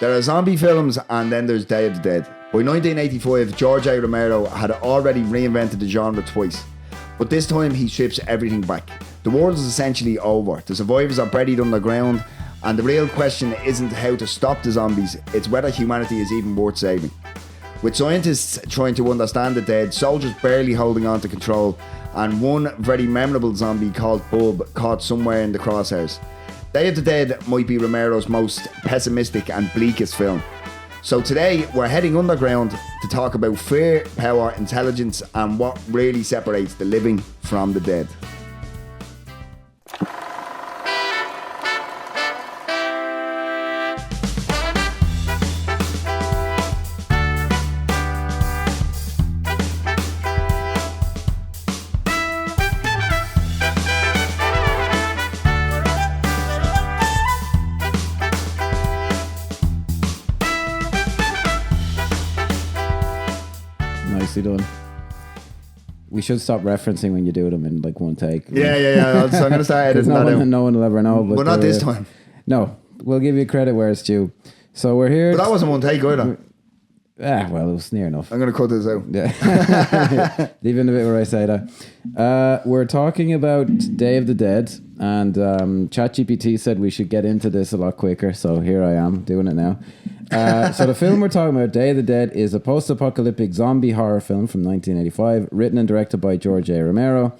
There are zombie films and then there's Day of the Dead. By 1985, George A. Romero had already reinvented the genre twice. But this time he strips everything back. The world is essentially over. The survivors are buried underground, and the real question isn't how to stop the zombies, it's whether humanity is even worth saving. With scientists trying to understand the dead, soldiers barely holding on to control, and one very memorable zombie called Bub caught somewhere in the crosshairs. Day of the Dead might be Romero's most pessimistic and bleakest film. So today we're heading underground to talk about fear, power, intelligence, and what really separates the living from the dead. Done. We should stop referencing when you do them in like one take. Yeah. So I'm going to start editing that out. No one will ever know. But not this time. No, we'll give you credit where it's due. So we're here. But that wasn't one take either. Well, it was near enough. I'm going to cut this out. Yeah. Leave in the bit where I say that. We're talking about Day of the Dead, and ChatGPT said we should get into this a lot quicker, so here I am doing it now. So the film we're talking about, Day of the Dead, is a post-apocalyptic zombie horror film from 1985, written and directed by George A. Romero,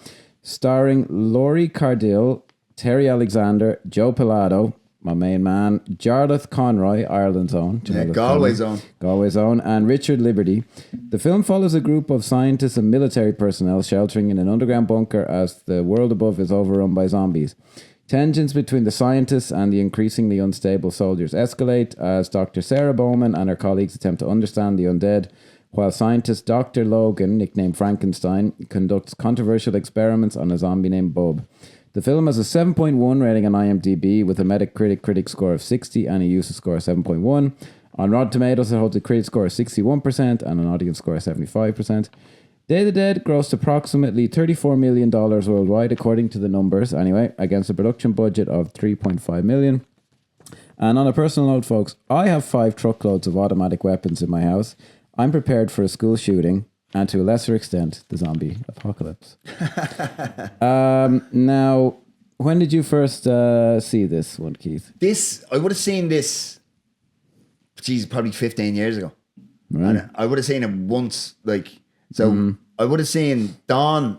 starring Laurie Cardille, Terry Alexander, Joe Pilato, my main man, Jarlath Conroy, Ireland's own. Galway's own, and Richard Liberty. The film follows a group of scientists and military personnel sheltering in an underground bunker as the world above is overrun by zombies. Tensions between the scientists and the increasingly unstable soldiers escalate as Dr. Sarah Bowman and her colleagues attempt to understand the undead, while scientist Dr. Logan, nicknamed Frankenstein, conducts controversial experiments on a zombie named Bub. The film has a 7.1 rating on IMDb with a Metacritic critic score of 60 and a user score of 7.1. On Rotten Tomatoes, it holds a critic score of 61% and an audience score of 75%. Day of the Dead grossed approximately $34 million worldwide, according to the numbers, anyway, against a production budget of $3.5 million. And on a personal note, folks, I have 5 truckloads of automatic weapons in my house. I'm prepared for a school shooting and, to a lesser extent, the zombie apocalypse. Now, when did you first see this one, Keith? I would have seen this, probably 15 years ago. Right. And I would have seen it once, So I would have seen Dawn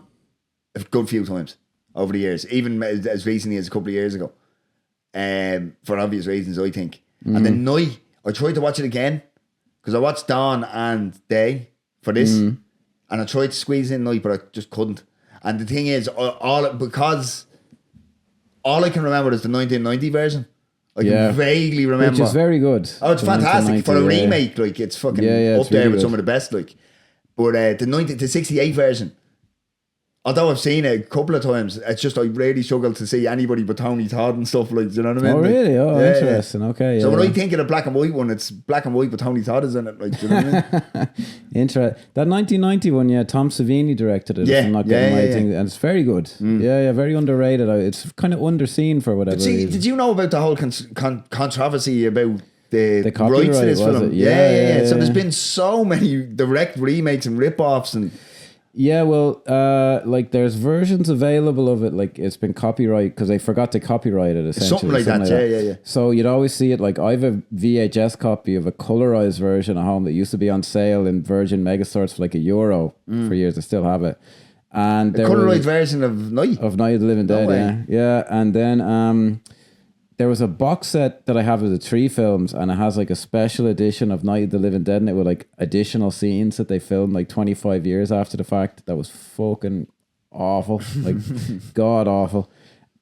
a good few times over the years, even as recently as a couple of years ago, for obvious reasons, I think. And then Night, I tried to watch it again because I watched Dawn and Day for this, and I tried to squeeze in Night, but I just couldn't. And the thing is, because all I can remember is the 1990 version. I can vaguely remember, which is very good. Oh, it's fantastic for a remake. Like it's fucking up there with some of the best. But the 68 version, although I've seen it a couple of times, it's just I really struggle to see anybody but Tony Todd and stuff, like, do you know what I mean? Oh, really? Oh, interesting. Yeah. Okay. So when I think of the black and white one, it's black and white but Tony Todd is in it, like, do you know what I mean? Interesting. That 1990 one, Tom Savini directed it. I'm not getting my thing, and it's very good. Yeah, very underrated. It's kind of underseen for whatever reason. Did you know about the whole controvery about the copyright, rights to this film? Yeah. So there's been so many direct remakes and rip-offs and... Yeah, well, there's versions available of it, like it's been copyright because they forgot to copyright it, essentially. Something like that, yeah. So you'd always see it, like I have a VHS copy of a colorized version at home that used to be on sale in Virgin Megastores for like €1 for years. I still have it. And the colorized version of Night? Of Night of the Living Dead, yeah. And then... there was a box set that I have of the 3 films, and it has like a special edition of Night of the Living Dead in it with like additional scenes that they filmed like 25 years after the fact. That was fucking awful, like god awful.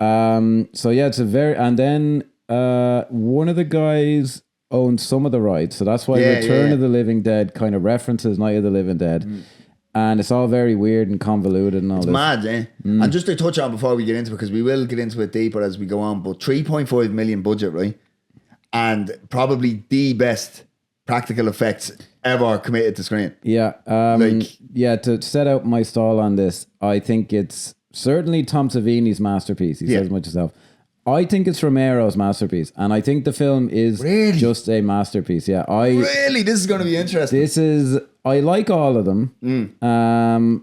So yeah, it's a very, and then one of the guys owned some of the rights, so that's why Return of the Living Dead kind of references Night of the Living Dead. And it's all very weird and convoluted and all this. It's mad, eh? And just to touch on before we get into it, because we will get into it deeper as we go on, but 3.5 million budget, right? And probably the best practical effects ever committed to screen. Yeah. To set out my stall on this, I think it's certainly Tom Savini's masterpiece. He says much himself. I think it's Romero's masterpiece, and I think the film is Really? just a masterpiece. Yeah, Really, this is going to be interesting. This is, I like all of them,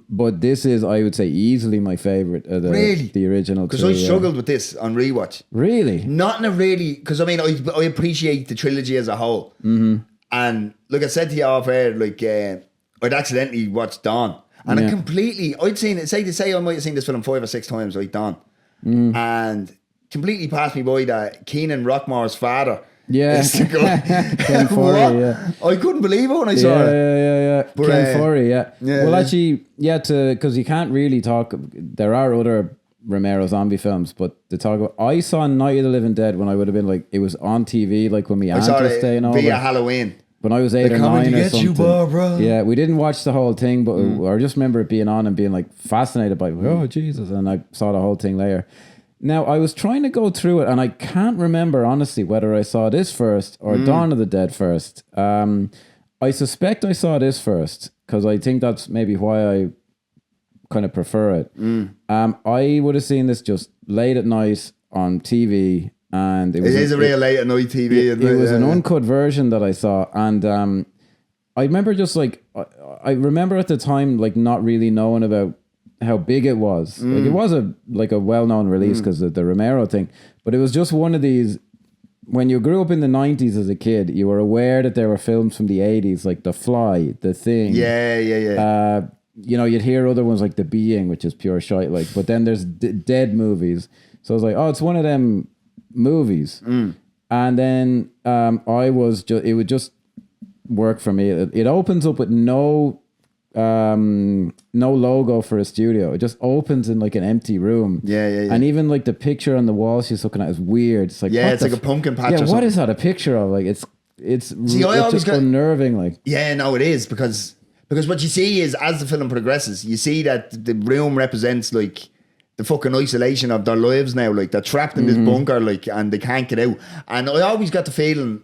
but this is, I would say, easily my favorite of the original. Because I struggled with this on rewatch. Really? Not in a really, because I mean, I appreciate the trilogy as a whole. Mm-hmm. And like I said to you off air, like I'd accidentally watched Dawn, and I completely, I'd seen it. Say I might have seen this film 5 or 6 times, like Dawn, and completely passed me by that Keenan Rockmore's father. Yeah. Ken Forey, yeah. I couldn't believe it when I saw it. Yeah. But, Ken Forey, yeah. Well, yeah. actually, because you can't really talk. There are other Romero zombie films, but to talk about, I saw Night of the Living Dead when I would have been like, it was on TV, like when my aunt was staying over. Via Halloween. When I was 8 or 9 or something. Barbara. Yeah, we didn't watch the whole thing, but I just remember it being on and being like fascinated by, oh Jesus, and I saw the whole thing later. Now, I was trying to go through it, and I can't remember, honestly, whether I saw this first or Dawn of the Dead first. I suspect I saw this first, because I think that's maybe why I kind of prefer it. I would have seen this just late at night on TV, and it is a real late at night TV. It was an uncut version that I saw, and I remember just like, I remember at the time, like, not really knowing about how big it was. Like, it was a well-known release because of the Romero thing, but it was just one of these, when you grew up in the 90s as a kid, you were aware that there were films from the 80s like The Fly, The Thing. Yeah. You know, you'd hear other ones like The Being, which is pure shite, like, but then there's dead movies. So I was like, oh, it's one of them movies. And then it would just work for me. It opens up with no logo for a studio. It just opens in like an empty room. Yeah. And even like the picture on the wall she's looking at is weird. It's like, it's like a pumpkin patch. Yeah, what is that a picture of? Like, it's just unnerving. Like, yeah, no, it is because what you see is, as the film progresses, you see that the room represents like the fucking isolation of their lives now. Like, they're trapped in this bunker, like, and they can't get out. And I always got the feeling,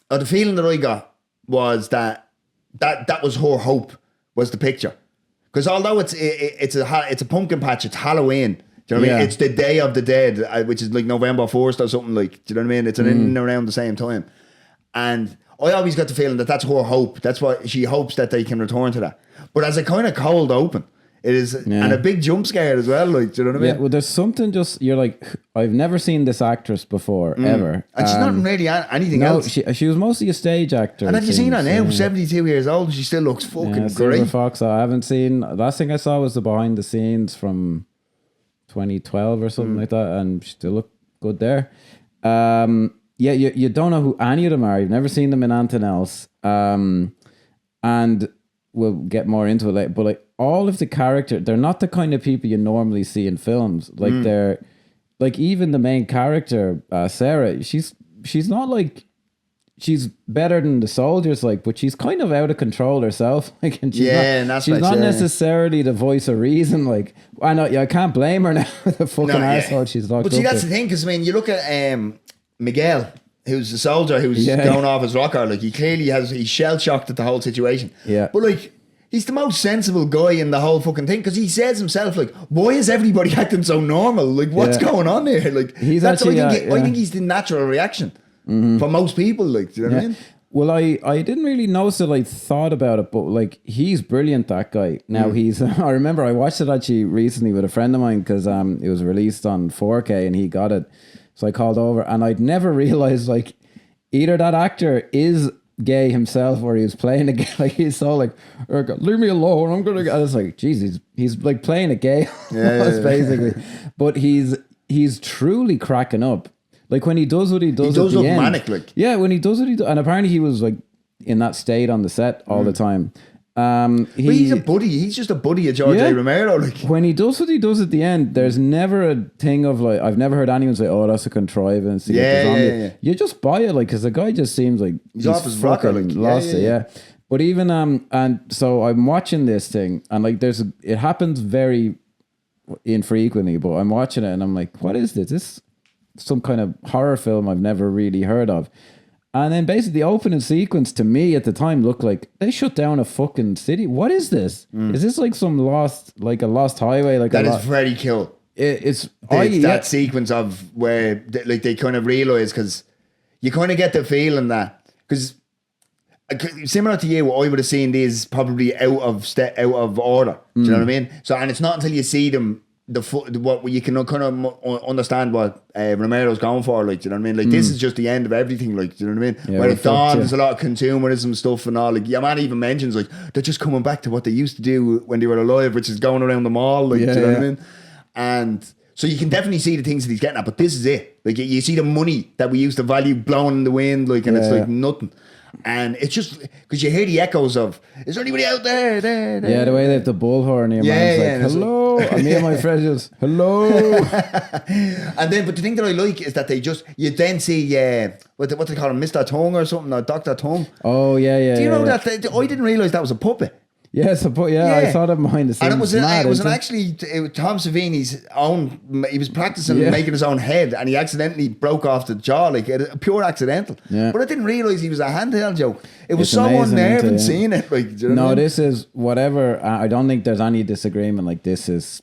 that I got was that was her hope, was the picture. Because although it's a pumpkin patch, it's Halloween. Do you know what I mean? It's the Day of the Dead, which is like November 1st or something, like, do you know what I mean? It's in and around the same time. And I always got the feeling that that's her hope. That's what she hopes, that they can return to that. But as a kind of cold open, it is, and a big jump scare as well, like, do you know what I mean? Yeah, well, there's something just, you're like, I've never seen this actress before, ever. And she's not really anything else. She was mostly a stage actor. And have you seen her now? 72 years old, she still looks fucking Silver great. Fox, I haven't seen, last thing I saw was the behind the scenes from 2012 or something like that, and she still looked good there. You don't know who any of them are. You've never seen them in anything else. And we'll get more into it later, but like, all of the character, they're not the kind of people you normally see in films. Like, they're like, even the main character, Sarah, she's not like, she's better than the soldiers, like, but she's kind of out of control herself. Like, and she's not necessarily the voice of reason. Like, I can't blame her now. The fucking arsehole she's locked up. But see, that's the thing, because I mean, you look at Miguel, who's the soldier who's going off his rocker. Like, he's shell shocked at the whole situation. Yeah, but like, he's the most sensible guy in the whole fucking thing, because he says himself, like, why is everybody acting so normal? Like, what's going on there? Like, I think he's the natural reaction for most people. Like, do you know what I mean? Well, I didn't really notice it. I thought about it, but like, he's brilliant, that guy. Now I remember I watched it actually recently with a friend of mine, because it was released on 4K and he got it. So I called over, and I'd never realized, like, either that actor is gay himself, or he was playing a gay. Like, he's so like, leave me alone, I'm gonna. I was like, geez, he's like playing a gay, basically. But he's truly cracking up. Like, when he does what he does, look manic, like. Yeah, when he does what he does, and apparently he was like in that state on the set all the time. But he's a buddy. He's just a buddy of George A. Romero. Like, when he does what he does at the end, there's never a thing of like, I've never heard anyone say, "Oh, that's a contrivance." Yeah. You just buy it, like, because the guy just seems like he's off his rocker, like, lost it. Yeah. But even and so I'm watching this thing, and like, it happens very infrequently, but I'm watching it and I'm like, what is this? This some kind of horror film I've never really heard of. And then basically the opening sequence to me at the time looked like they shut down a fucking city. What is this? Is this like a lost highway? Like, that is very cool. it's that sequence of where like they kind of realize, because you kind of get the feeling that, because similar to you, I would have seen these probably out of order. Do you know what I mean? So, and it's not until you see them what you can kind of understand what Romero's going for. Like, do you know what I mean? Like, this is just the end of everything. Like, do you know what I mean? Yeah, Where at dawn, there's a lot of consumerism stuff and all. Like, your man even mentions like they're just coming back to what they used to do when they were alive, which is going around the mall. Like, do you know what I mean? And so you can definitely see the things that he's getting at, but this is it. Like, you see the money that we used to value blowing in the wind, like, and it's like nothing. And it's just because you hear the echoes of, is there anybody out there? Yeah, the way they have the bullhorn, your man's like, hello. And me and my friend just, hello. And then, but the thing that I like is that you then see, what they call him, Mr. Tongue or something, or Dr. Tongue. Oh, yeah. Do you know that? I didn't realise that was a puppet. Yes, I saw that behind the scenes. And it was actually Tom Savini's own. He was practicing making his own head, and he accidentally broke off the jaw, like a pure accidental. Yeah. But I didn't realise he was a handheld joke. It was so unnerving seeing it. Like, do you know what I mean? This is whatever. I don't think there's any disagreement. Like, this is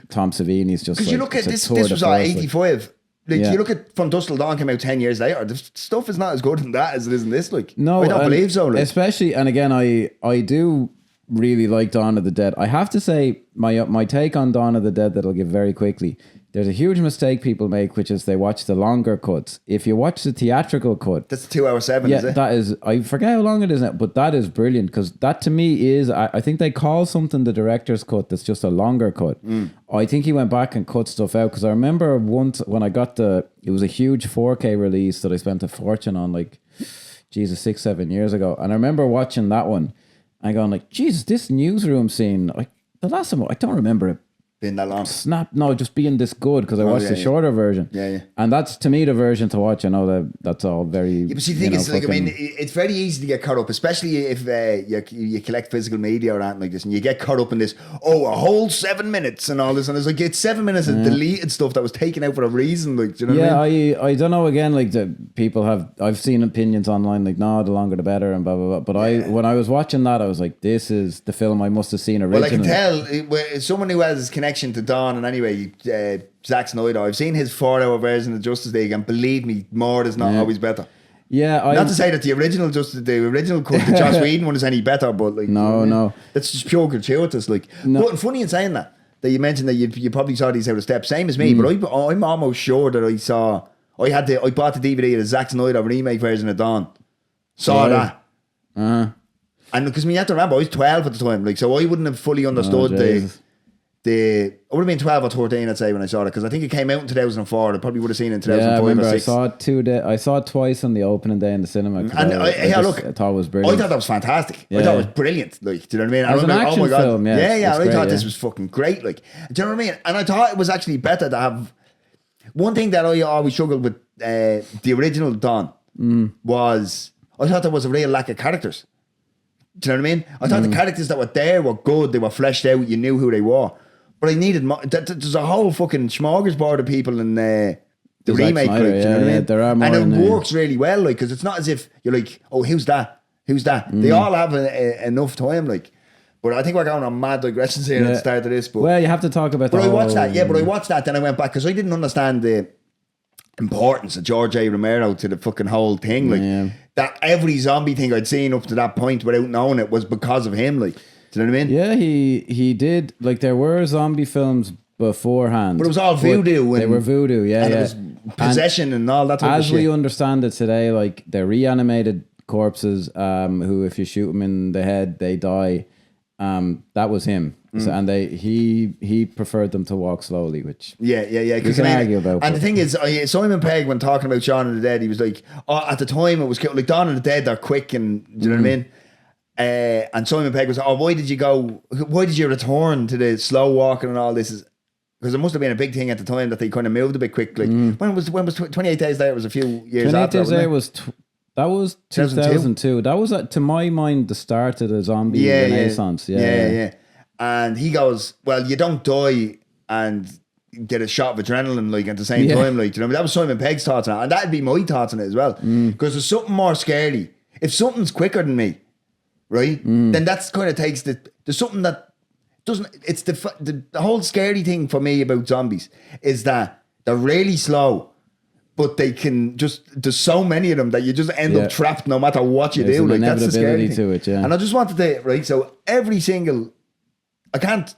Tom Savini's just. Because you look at this was 85. Like, you look at From Dusk Till Dawn came out 10 years later. The stuff is not as good in that as it is in this. Like, no, I don't believe so. Like. Especially, and again, I do really like Dawn of the Dead. I have to say, my take on Dawn of the Dead that I'll give very quickly. There's a huge mistake people make, which is they watch the longer cuts. If you watch the theatrical cut, that's 2:07. Is it? That is. I forget how long it is now, but that is brilliant, because that to me is. I think they call something the director's cut that's just a longer cut. I think he went back and cut stuff out, because I remember once when I got it was a huge 4K release that I spent a fortune on, like, Jesus, 6-7 years ago, and I remember watching that one. I going like, Jesus, this newsroom scene, the last time, I don't remember it being that long. Just being this good, because I watched the shorter version. Yeah. And that's, to me, the version to watch. I know that's all very. Yeah, but see, the thing is, like, I mean, it's very easy to get caught up, especially if you collect physical media or anything like this, and you get caught up in this, a whole 7 minutes and all this, and it's like, it's 7 minutes of deleted stuff that was taken out for a reason. Like, do you know what I mean? I don't know, again, like, the people I've seen opinions online, like, no, the longer the better, and blah, blah, blah. But when I was watching that, I was like, this is the film I must have seen originally. Well, I can tell, someone who has connection to Dawn, and anyway, Zack Snyder, I've seen his 4-hour version of Justice League, and believe me, more is not always better. Yeah, not to say that the original cut, the Joss Whedon one, is any better, but like, no, that's just pure gratuitous. Like, but funny in saying that you mentioned that you probably saw these out of step, same as me. But I'm almost sure that I bought the DVD of the Zack Snyder remake version of Dawn. Saw that. And because you have to remember, I was 12 at the time, like, so I wouldn't have fully understood I would have been 12 or 13, I'd say, when I saw it, because I think it came out in 2004. I probably would have seen it in 2005 or 6. I saw it twice on the opening day in the cinema. And I thought it was brilliant. I thought that was fantastic. I thought it was brilliant. Like, do you know what I mean? It was an action film, I thought this was fucking great. Like, do you know what I mean? And I thought it was actually better to have. One thing that I always struggled with the original Dawn was I thought there was a real lack of characters. Do you know what I mean? I thought the characters that were there were good. They were fleshed out. You knew who they were. But I needed more. There's a whole fucking smorgasbord of people in the remake. Like, do you know what I mean? There are more, and it works really well, like, because it's not as if you're like, oh, who's that? They all have enough time, like. But I think we're going on mad digressions here at the start of this. But well, you have to talk about. But I watched that. Yeah, but I watched that. Then I went back because I didn't understand the importance of George A. Romero to the fucking whole thing. Like, that every zombie thing I'd seen up to that point without knowing it was because of him. Like, do you know what I mean? Yeah, he did. Like, there were zombie films beforehand, but it was all voodoo. They were voodoo, and it was possession and all that type of shit. As we understand it today, like, they're reanimated corpses who, if you shoot them in the head, they die. That was him. So, and he preferred them to walk slowly, which you can argue about. And the thing is, Simon Pegg, when talking about Shaun of the Dead, he was like, at the time it was like Dawn of the Dead, they're quick, and do you know what I mean? And Simon Pegg was, why did you return to the slow walking and all this? Because it must have been a big thing at the time that they kind of moved a bit quick. Like, when was 28 Days Later? It was a few years 28 after. Days Later was that was 2002. That was, to my mind, the start of the zombie renaissance. Yeah. And he goes, well, you don't die and get a shot of adrenaline, like, at the same time, like, you know, that was Simon Pegg's thoughts on it, and that'd be my thoughts on it as well, because there's something more scary. If something's quicker than me, right, then that's kind of takes there's something that It's the whole scary thing for me about zombies is that they're really slow, but they can there's so many of them that you just end up trapped no matter what you do. Like that's the scary thing. to it, yeah. And I just wanted to, right, so every single, I can't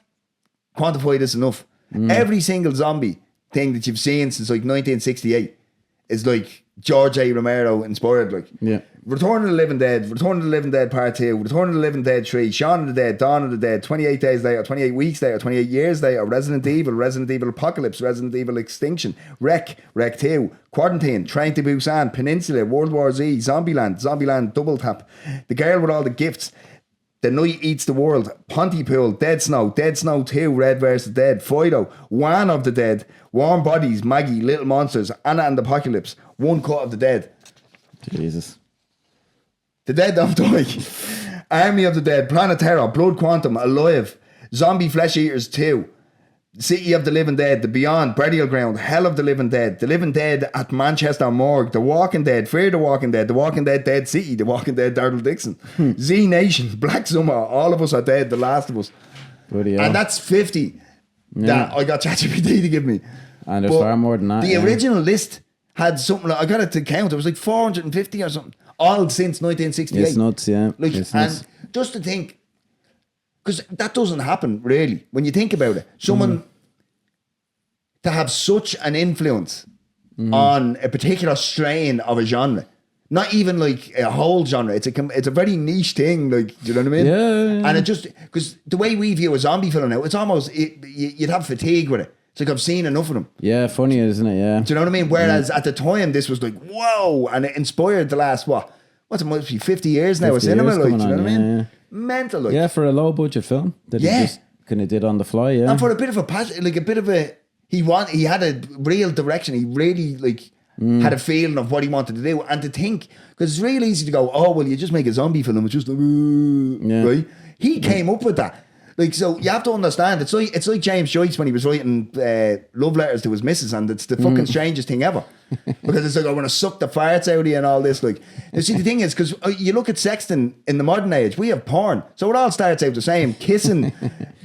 quantify this enough. Every single zombie thing that you've seen since like 1968 is like George A. Romero inspired, like. Yeah. Return of the Living Dead, Return of the Living Dead Part 2, Return of the Living Dead 3, Shaun of the Dead, Dawn of the Dead, 28 Days Later, 28 Weeks Later, 28 Years Later, Resident Evil Apocalypse, Resident Evil Extinction, Wreck 2, Quarantine, Train to Busan, Peninsula, World War Z, Zombieland Double Tap, The Girl with All the Gifts, The Night Eats the World, Pontypool, Dead Snow 2, Red vs. Dead, Fido, One of the Dead, Warm Bodies, Maggie, Little Monsters, Anna and the Apocalypse, One Cut of the Dead. Jesus. The Dead Don't Die, Army of the Dead, Planet Terror, Blood Quantum, Alive, Zombie Flesh Eaters 2, City of the Living Dead, The Beyond, Burial Ground, Hell of the Living Dead, The Living Dead at Manchester Morgue, The Walking Dead, Fear the Walking Dead, The Walking Dead Dead City, The Walking Dead Darryl Dixon, Z Nation, Black Summer, All of Us Are Dead, The Last of Us. And that's 50 that I got ChatGPT to give me. And there's far more than that. The original list had something, I got it to count, it was like 450 or something. All since 1968. It's nuts, yeah. Like, it's and nuts. just to think, because that doesn't happen really when you think about it. Someone to have such an influence on a particular strain of a genre, not even like a whole genre. It's a very niche thing. Like, do you know what I mean? Yeah. And it just because the way we view a zombie film now, it's almost you'd have fatigue with it. It's like I've seen enough of them. Yeah, funny, isn't it? Yeah. Do you know what I mean? Whereas at the time, this was like, whoa, and it inspired the last, what's it, must be 50 years now of cinema, like, do you know what I mean? Yeah. Mental, like. Yeah, for a low budget film that he just kind of did on the fly, yeah. And for a bit of a passion, like a bit of a, he had a real direction. He really, like, had a feeling of what he wanted to do. And to think, because it's real easy to go, oh, well, you just make a zombie film, it's just like, right? He came up with that. Like, so you have to understand, it's like James Joyce when he was writing love letters to his missus, and it's the fucking strangest thing ever. Because it's like, I want to suck the farts out of you and all this. Like, you see, the thing is, because you look at sexting in the modern age, we have porn. So it all starts out the same. Kissing,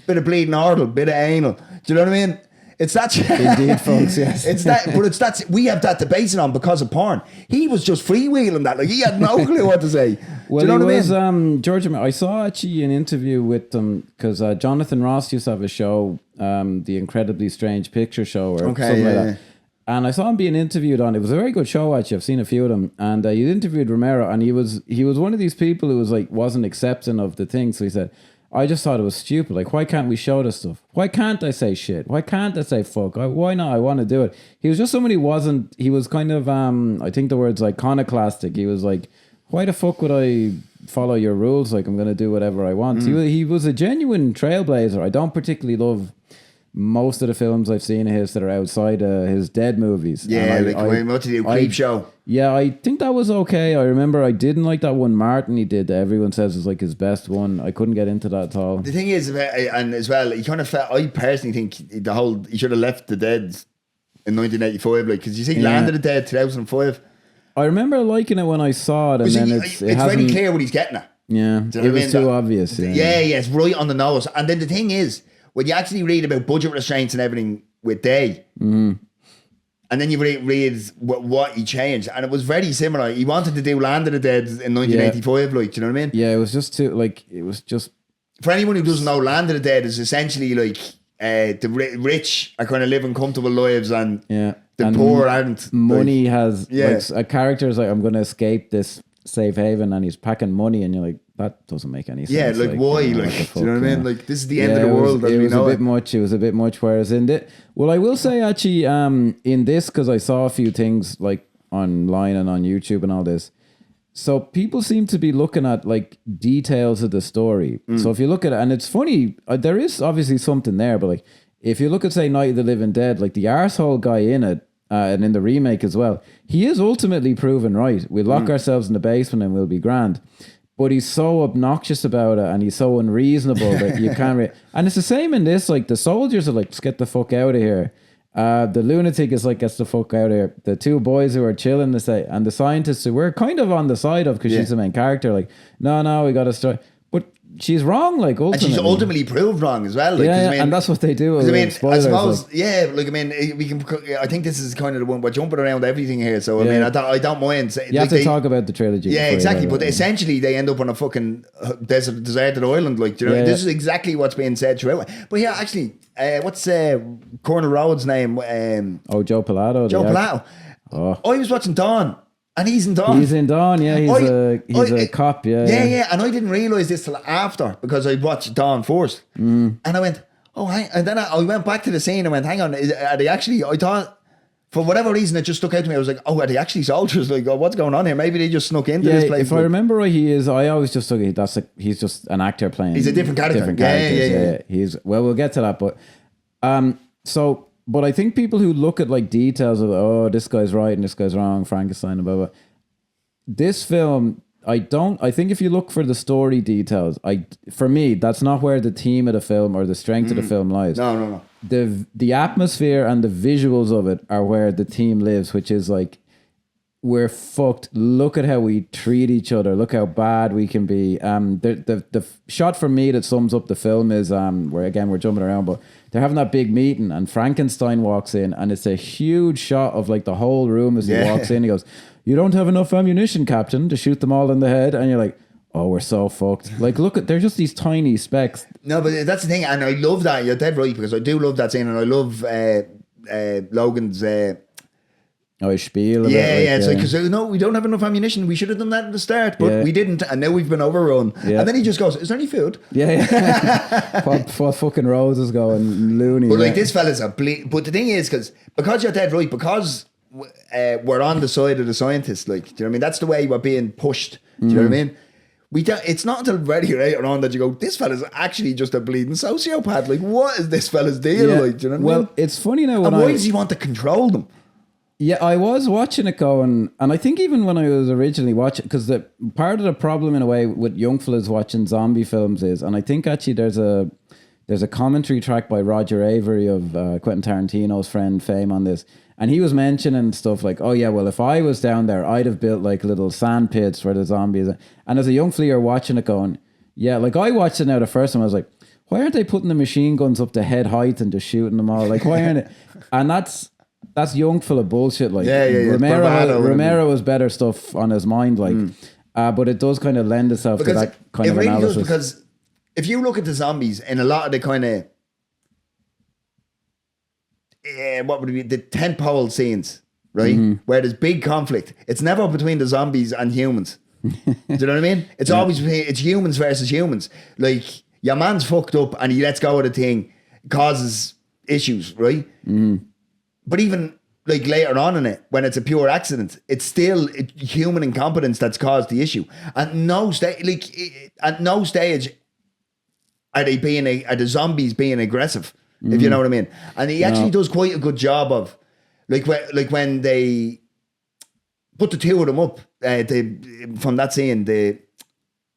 bit of bleeding oral, bit of anal. Do you know what I mean? It's that. Indeed, folks, yes. It's that, but it's that, we have that to base it on because of porn. He was just freewheeling that. Like, he had no clue what to say. Well, do you know what I mean? George, I saw actually an interview with them because Jonathan Ross used to have a show, the Incredibly Strange Picture Show or something like that. And I saw him being interviewed on it. It was a very good show, actually. I've seen a few of them. And he interviewed Romero, and he was one of these people who was like, wasn't accepting of the thing. So he said, I just thought it was stupid. Like, why can't we show this stuff? Why can't I say shit? Why can't I say fuck? Why not? I want to do it. He was just somebody he was kind of, I think the word's iconoclastic. He was like, why the fuck would I follow your rules? Like, I'm going to do whatever I want. He was a genuine trailblazer. I don't particularly love most of the films I've seen of his that are outside his Dead movies. Yeah, what to do, Creep Show. Yeah, I think that was okay. I remember I didn't like that one Martin he did that everyone says is like his best one. I couldn't get into that at all. The thing is, and as well, he kind of felt, I personally think he should have left the Dead in 1985, like, because you see Land of the Dead 2005. I remember liking it when I saw it, and then it's very clear what he's getting at. Yeah, it was too obvious. Yeah, it's right on the nose. And then the thing is, when you actually read about budget restraints and everything with Day, and then you read what he changed, and it was very similar. He wanted to do Land of the Dead in 1985, like, do you know what I mean? Yeah, it was just too, like, it was just... For anyone who doesn't know, Land of the Dead is essentially like the rich are kind of living comfortable lives, and the poor aren't. Money has, like, a character is like, I'm going to escape this safe haven, and he's packing money, and you're like, that doesn't make any sense. Yeah, like why? You know, like, do you know what I mean? Like, this is the end of the world. It was a bit much. It was a bit much. Whereas in it, well, I will say actually, in this, because I saw a few things like online and on YouTube and all this. So people seem to be looking at like details of the story. So if you look at it, and it's funny, there is obviously something there, but like if you look at, say, Night of the Living Dead, like the arsehole guy in it, and in the remake as well, he is ultimately proven right. We lock ourselves in the basement and we'll be grand. But he's so obnoxious about it, and he's so unreasonable that you can't... And it's the same in this. Like, the soldiers are like, just get the fuck out of here. The lunatic is like, gets the fuck out of here. The two boys who are chilling, and the scientists who we're kind of on the side of, because she's the main character, like, no, we got to start... But she's wrong, like, ultimately. And she's ultimately proved wrong as well. Like, yeah, I mean, and that's what they do. I mean, spoilers, I suppose, like. yeah, like, I mean, I think this is kind of the one, we're jumping around everything here, so, I mean, I don't mind. You have to talk about the trilogy. Yeah, exactly, but essentially, they end up on a fucking deserted island, like, do you know, this is exactly what's being said throughout. But yeah, actually, what's Colonel Rhodes' name? Joe Pilato. Joe Pilato. Oh. I was watching Dawn. And he's in Dawn. He's in Dawn, yeah. He's a cop, yeah. Yeah. And I didn't realise this till after because I watched Dawn first. And I went, and then I went back to the scene and went, hang on, are they actually, I thought, for whatever reason, it just stuck out to me. I was like, are they actually soldiers? Like, what's going on here? Maybe they just snuck into this place. If I remember right, I always just took it, he's just an actor playing. He's a different character. Yeah. We'll get to that, but, but I think people who look at like details of this guy's right and this guy's wrong, Frankenstein and blah blah. This film, I think if you look for the story details, for me that's not where the theme of the film or the strength of the film lies. No. The atmosphere and the visuals of it are where the theme lives, which is like, we're fucked. Look at how we treat each other. Look how bad we can be. The shot for me that sums up the film is we're jumping around, but they're having that big meeting and Frankenstein walks in and it's a huge shot of like the whole room as he walks in. He goes, "You don't have enough ammunition, Captain, to shoot them all in the head," and you're like, "Oh, we're so fucked." Like, look they're just these tiny specks. No, but that's the thing, and I love that. You're dead right, because I do love that scene, and I love Logan's. His spiel. It's like, because no, we don't have enough ammunition. We should have done that at the start, but we didn't, and now we've been overrun. Yeah. And then he just goes, "Is there any food?" Yeah. what fucking Rhodes is going loony. But like, this fella's a But the thing is, because you're dead right, because we're on the side of the scientists, like, do you know what I mean? That's the way we're being pushed. Do you know what I mean? It's not until very later on that you go, this fella's actually just a bleeding sociopath. Like, what is this fella's deal? Like, do you know what I mean? It's funny now. And why does he want to control them? Yeah, I was watching it going, and I think even when I was originally watching, because the part of the problem in a way with young fellas watching zombie films is, and I think actually there's a commentary track by Roger Avery of Quentin Tarantino's friend Fame on this, and he was mentioning stuff like, oh yeah, well, if I was down there, I'd have built like little sand pits for the zombies. And as a young fella, you're watching it going, yeah, like I watched it now the first time, I was like, why aren't they putting the machine guns up to head height and just shooting them all? Like, why aren't it? And that's young full of bullshit. Like, Romero has better stuff on his mind, like, but it does kind of lend itself to that kind of analysis. Does, because if you look at the zombies in a lot of the kind of what would it be, the tentpole scenes, right, where there's big conflict, it's never between the zombies and humans. Do you know what I mean? It's always it's humans versus humans. Like, your man's fucked up and he lets go of the thing, causes issues, right? But even like later on in it, when it's a pure accident, it's still human incompetence that's caused the issue. At no stage are the zombies being aggressive, if you know what I mean. And he actually does quite a good job of when they put the two of them up from that scene,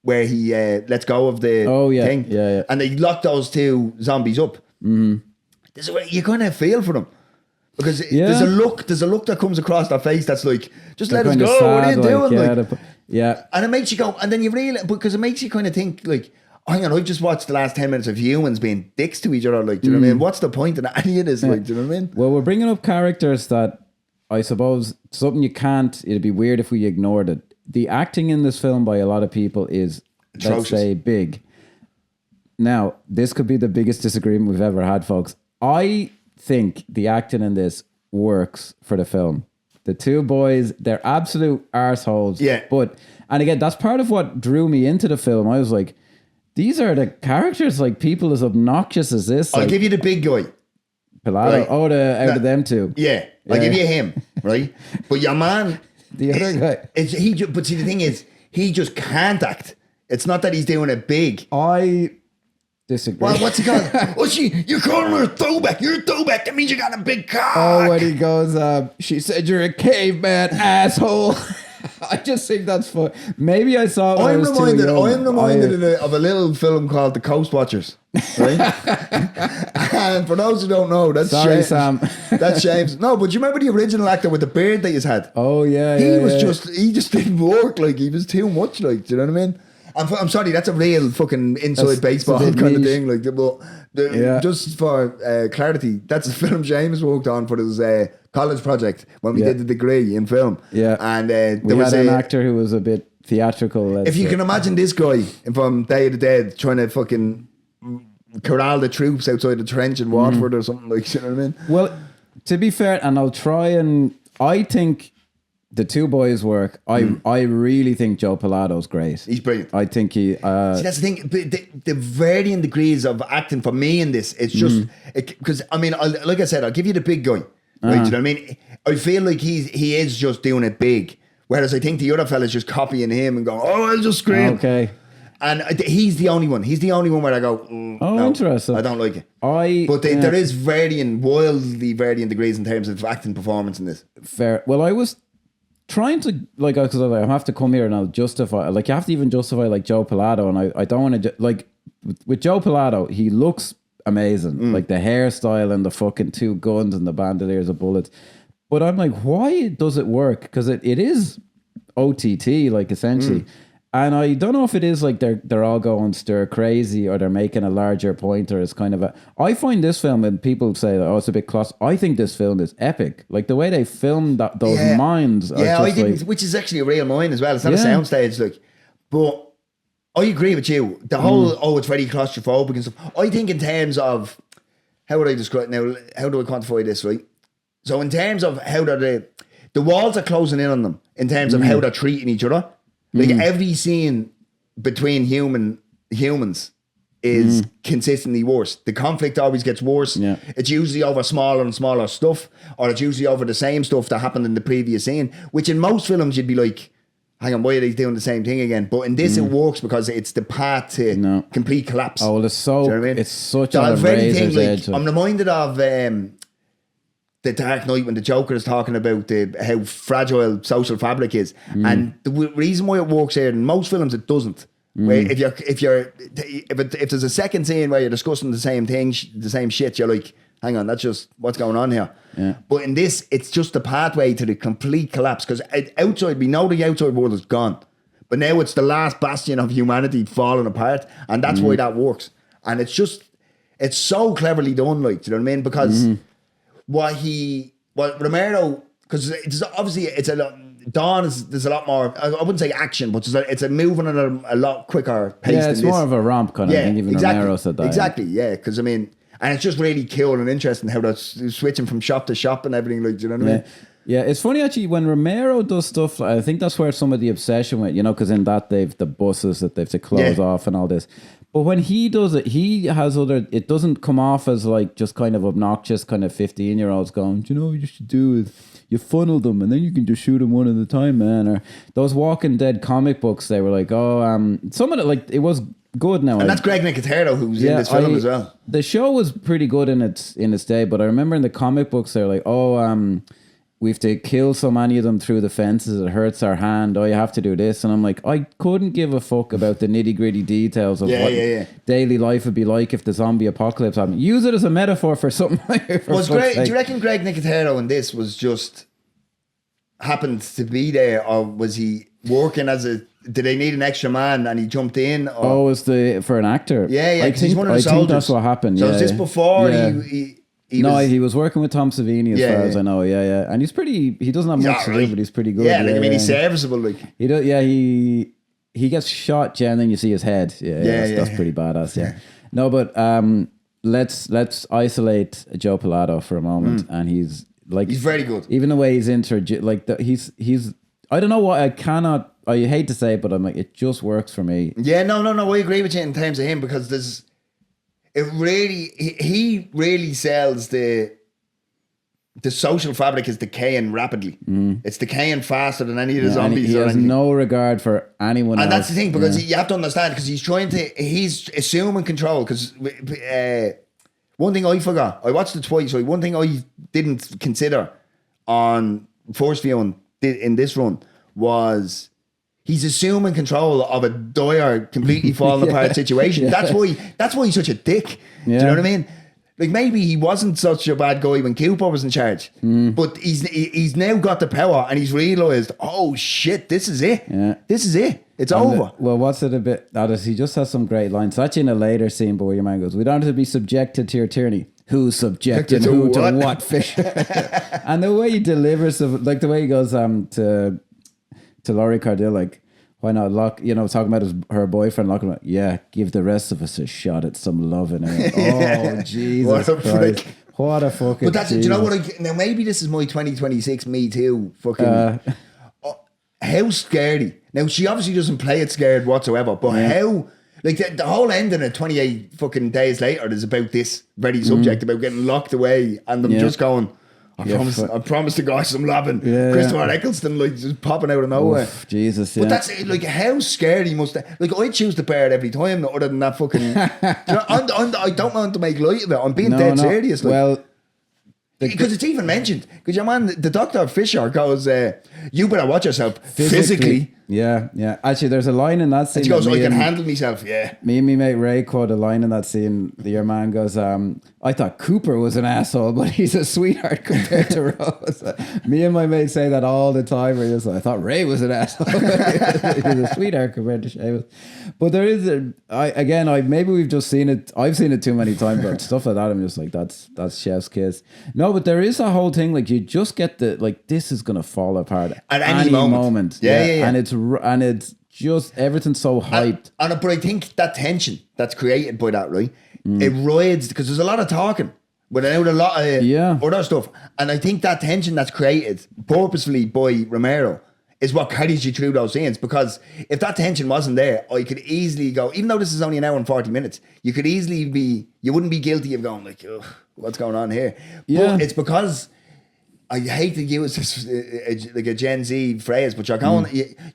where he lets go of the thing, and they lock those two zombies up. This is where you kind of feel for them. Because there's a look that comes across their face that's like, just let us go. Sad, what are you doing? And it makes you go, and then you realize, because it makes you kind of think like, oh, hang on, I've just watched the last 10 minutes of humans being dicks to each other. Like, do you know what I mean? What's the point in any of this? Like, do you know what I mean? Well, we're bringing up characters that I suppose something it'd be weird if we ignored it. The acting in this film by a lot of people is, let's say, big. Now, this could be the biggest disagreement we've ever had, folks. I think the acting in this works for the film. The two boys, they're absolute arseholes. Yeah. And again, that's part of what drew me into the film. I was like, these are the characters, like, people as obnoxious as this. I'll like, give you the big guy. Pilato. Right. Out of them two. Yeah. I'll give you him, right? But your man... the other guy. But see, the thing is, he just can't act. It's not that he's doing it big. I disagree. Well, what's he called? You're calling her a throwback. You're a throwback. That means you got a big cock. Oh, when he goes, she said you're a caveman, asshole. I just think that's fun. Maybe I saw it when I was too young. I'm reminded of a little film called The Coast Watchers. Right? And for those who don't know, that's Sorry, Sam. That's James. No, but you remember the original actor with the beard that he's had? Oh, yeah. He just didn't work. Like, he was too much. Like, do you know what I mean? I'm sorry, that's a real fucking inside That's baseball a bit kind of niche. thing. Like, just for clarity, that's a film Seamus worked on for his college project when we did the degree in film. Yeah. And We had an actor who was a bit theatrical. if you can imagine this guy from Day of the Dead trying to fucking corral the troops outside the trench in Watford or something, like, you know what I mean? Well, to be fair, and I'll try and I think the two boys work. I really think Joe Pilato's great. He's brilliant. I think he. See, that's the thing. The varying degrees of acting for me in this, it's just because I mean, like I said, I'll give you the big guy. Right? You know what I mean? I feel like he is just doing it big, whereas I think the other fella's just copying him and going, "Oh, I'll just scream." Okay. And he's the only one. He's the only one where I go, no, interesting. I don't like it. But there is wildly varying degrees in terms of acting performance in this. Fair. Well, I was trying to because I have to come here and I'll justify. Like, you have to even justify like Joe Pilato, and I don't want to like with Joe Pilato. He looks amazing, like the hairstyle and the fucking two guns and the bandoliers of bullets. But I'm like, why does it work? Because it is OTT, like, essentially. And I don't know if it is like they're all going stir crazy or they're making a larger point, or it's kind of I find this film, and people say, oh, it's a bit I think this film is epic. Like the way they filmed those mines. Yeah, I didn't, which is actually a real mine as well. It's not a soundstage, like. But I agree with you. The whole, it's very claustrophobic and stuff. I think in terms of, how would I describe now? How do I quantify this, right? So in terms of how the walls are closing in on them, in terms of how they're treating each other. Like every scene between humans is consistently worse. The conflict always gets worse. Yeah. It's usually over smaller and smaller stuff, or it's usually over the same stuff that happened in the previous scene, which in most films you'd be like, hang on, why are they doing the same thing again? But in this it works because it's the path to complete collapse. Oh, well, it's so, you know what I mean? It's such a razor's edge. I'm reminded of The Dark Knight when the Joker is talking about how fragile social fabric is, and the reason why it works here in most films it doesn't. Where if there's a second scene where you're discussing the same thing, the same shit, you're like, hang on, that's just what's going on here. Yeah. But in this, it's just the pathway to the complete collapse, because outside, we know the outside world is gone, but now it's the last bastion of humanity falling apart, and that's why that works. And it's so cleverly done, like, do you know what I mean? Because what Romero, because it's obviously a lot. Dawn there's a lot more. I wouldn't say action, but it's a moving at a lot quicker pace. Yeah, it's more of a romp kind of thing. Even Romero said that. Exactly, yeah. Because I mean, and it's just really cool and interesting how they're switching from shop to shop and everything. Like, do you know what I mean? Yeah, it's funny actually when Romero does stuff. I think that's where some of the obsession went. You know, because in that they've the buses that they've to close off and all this. But when he does it, he has it doesn't come off as like just kind of obnoxious kind of 15-year-olds going, do you know what you should do is you funnel them and then you can just shoot them one at a time, man. Or those Walking Dead comic books, they were like, some of it, like, it was good now. And that's Greg Nicotero who's in this film as well. The show was pretty good in its day, but I remember in the comic books, they were like, we have to kill so many of them through the fences, it hurts our hand. Oh, you have to do this. And I'm like, I couldn't give a fuck about the nitty gritty details of what daily life would be like if the zombie apocalypse happened. Use it as a metaphor for something. Do you reckon Greg Nicotero in this was just happened to be there, or was he working did they need an extra man and he jumped in? Or? For an actor? Yeah, I think, he's one of the soldiers. I think that's what happened. So is this before he was working with Tom Savini as far as I know. Yeah. And he doesn't have much to do, but he's pretty good. Yeah, he's serviceable. Like, he does. Yeah, he gets shot, and then you see his head. That's pretty badass. Yeah. No, but let's isolate Joe Pilato for a moment, and he's very good. Even the way he's he's I don't know why I hate to say it, but I'm like, it just works for me. Yeah, no, I agree with you in terms of him, because he really sells the social fabric is decaying rapidly. It's decaying faster than any of the zombies. He has no regard for anyone else. And that's the thing, because you have to understand, because he's assuming control. Because one thing I forgot, I watched it twice, so one thing I didn't consider on first viewing in this run was he's assuming control of a dire, completely falling apart situation. That's why he's such a dick. Do you know what I mean? Like maybe he wasn't such a bad guy when Cooper was in charge, but he's now got the power and he's realised, oh shit, this is it. Yeah. This is it. It's over. Well, what's it a bit? He just has some great lines. It's actually in a later scene, but where your man goes, "We don't have to be subjected to your tyranny. Who's subjecting who to what fish?" And the way he delivers, the way he goes to Laurie Cardille, like, why not talking about her boyfriend, locking up, yeah, give the rest of us a shot at some loving. Oh, Jesus What a Christ. prick. What a fucking But that's, do Jesus. you know what? Now maybe this is my 2026 Me Too fucking. How scary. Now she obviously doesn't play it scared whatsoever, but how, like the whole ending of 28 fucking days later is about this very subject, about getting locked away and them just going, I promise to guys I'm loving. Christopher Eccleston like just popping out of nowhere. Oof, Jesus, But that's it, like how scary must that, like I choose the bear every time other than that fucking you know, I don't want to make light of it. I'm being dead serious. Like, well, because it's even mentioned. Because your man, the Dr. Fisher goes, you better watch yourself physically. Yeah. Actually, there's a line in that scene. And she goes, I can handle myself, Me and me mate Ray quote a line in that scene. Your man goes, I thought Cooper was an asshole, but he's a sweetheart compared to Rose. Me and my mate say that all the time. We're just like, I thought Ray was an asshole. He's a sweetheart compared to Seamus. But there is, maybe we've just seen it. I've seen it too many times, but stuff like that, I'm just like, that's chef's kiss. No, but there is a whole thing, like you just get this is going to fall apart at any moment. Yeah. And it's just everything's so hyped. But I think that tension that's created by that, right? It rides because there's a lot of talking without a lot of other stuff. And I think that tension that's created purposefully by Romero is what carries you through those scenes. Because if that tension wasn't there, I could easily go, even though this is only an hour and 40 minutes, you wouldn't be guilty of going like, ugh, what's going on here? Yeah. But it's because I hate to use this like a Gen Z phrase, but you're going,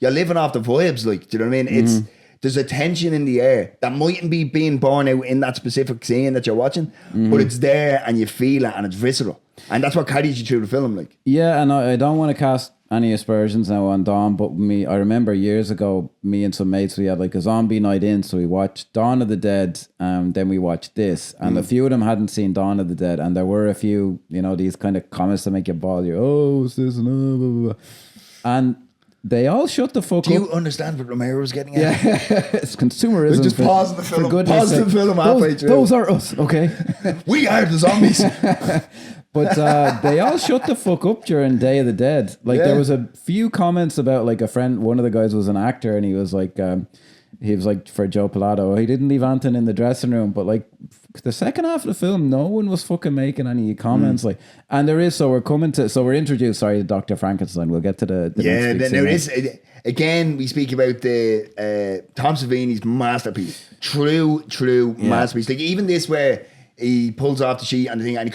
you're living off the vibes, like, do you know what I mean? There's a tension in the air that mightn't be being born out in that specific scene that you're watching, but it's there and you feel it and it's visceral. And that's what carries you through the film, like. Yeah, and I don't want to cast any aspersions now on Dawn, but I remember years ago, me and some mates, we had like a zombie night in, so we watched Dawn of the Dead, then we watched this, and a few of them hadn't seen Dawn of the Dead, and there were a few, these kind of comments that make you bawl, what's this, and blah, blah, blah. And they all shut the fuck up. Do you understand what Romero was getting at? Yeah, it's consumerism. Just pause the film. Pause the film halfway through. Those are us, okay? We are the zombies. But they all shut the fuck up during Day of the Dead. Like there was a few comments about like a friend, one of the guys was an actor and he was like for Joe Pilato, he didn't leave Anton in the dressing room, but like the second half of the film, no one was fucking making any comments. Like, and there is, we're introduced, to Dr. Frankenstein. We'll get to the then next there is, again, we speak about the Tom Savini's masterpiece. True masterpiece. Like even this where he pulls off the sheet and the thing, and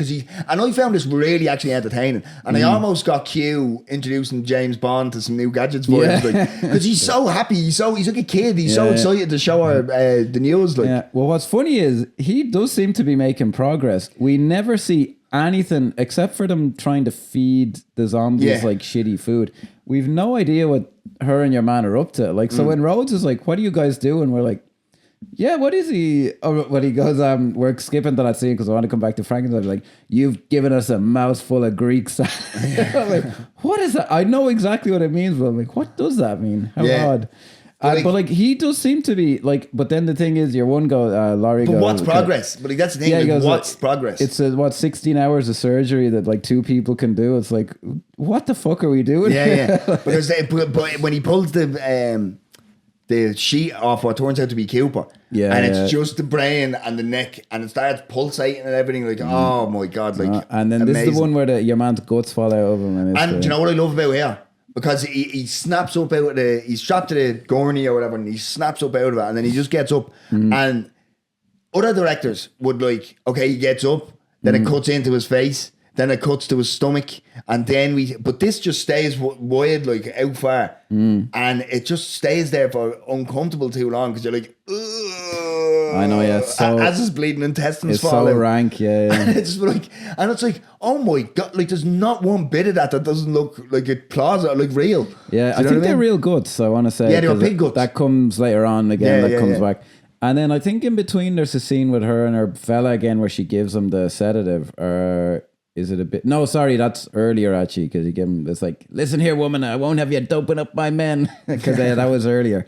I found this really actually entertaining, and I almost got Q introducing James Bond to some new gadgets vibes, because he's so happy, he's like a kid, he's so excited to show her the news. Like, well, what's funny is he does seem to be making progress. We never see anything except for them trying to feed the zombies like shitty food. We've no idea what her and your man are up to. Like, so when Rhodes is like, "What do you guys do?" and we're like, yeah, what is he? Oh, when he goes, we're skipping to that scene because I want to come back to Frankenstein. Like, you've given us a mouthful of Greek salad. I'm like, what is that? I know exactly what it means, but I'm like, what does that mean? How odd. But like he does seem to be like, but then the thing is, your one Laurie goes, what's progress? But like, that's the thing. Like, goes, what's progress? It's 16 hours of surgery that like two people can do. It's like, what the fuck are we doing? Because but when he pulls the sheet off what turns out to be Cooper. And it's just the brain and the neck and it starts pulsating and everything. Like, oh my God. Like, and then amazing. This is the one where your man's guts fall out of him. And do you know what I love about here? Because he snaps up out of he's strapped to the gurney or whatever, and he snaps up out of it, and then he just gets up. And other directors would like, okay, he gets up, then it cuts into his face, then it cuts to his stomach, and then but this just stays wide, like out far, and it just stays there for uncomfortable too long because you're like, ugh. I know, yeah. So as his bleeding intestines fall so out. rank, yeah. And it's like, oh my God, like there's not one bit of that doesn't look like it plausible, like real. Yeah, I think they're real guts. I want to say, yeah, they're big guts. That comes later on again. That comes back. And then I think in between there's a scene with her and her fella again where she gives him the sedative. Or is it a bit? No, sorry, that's earlier actually, because he gave him, it's like, listen here, woman, I won't have you doping up my men. Because that was earlier.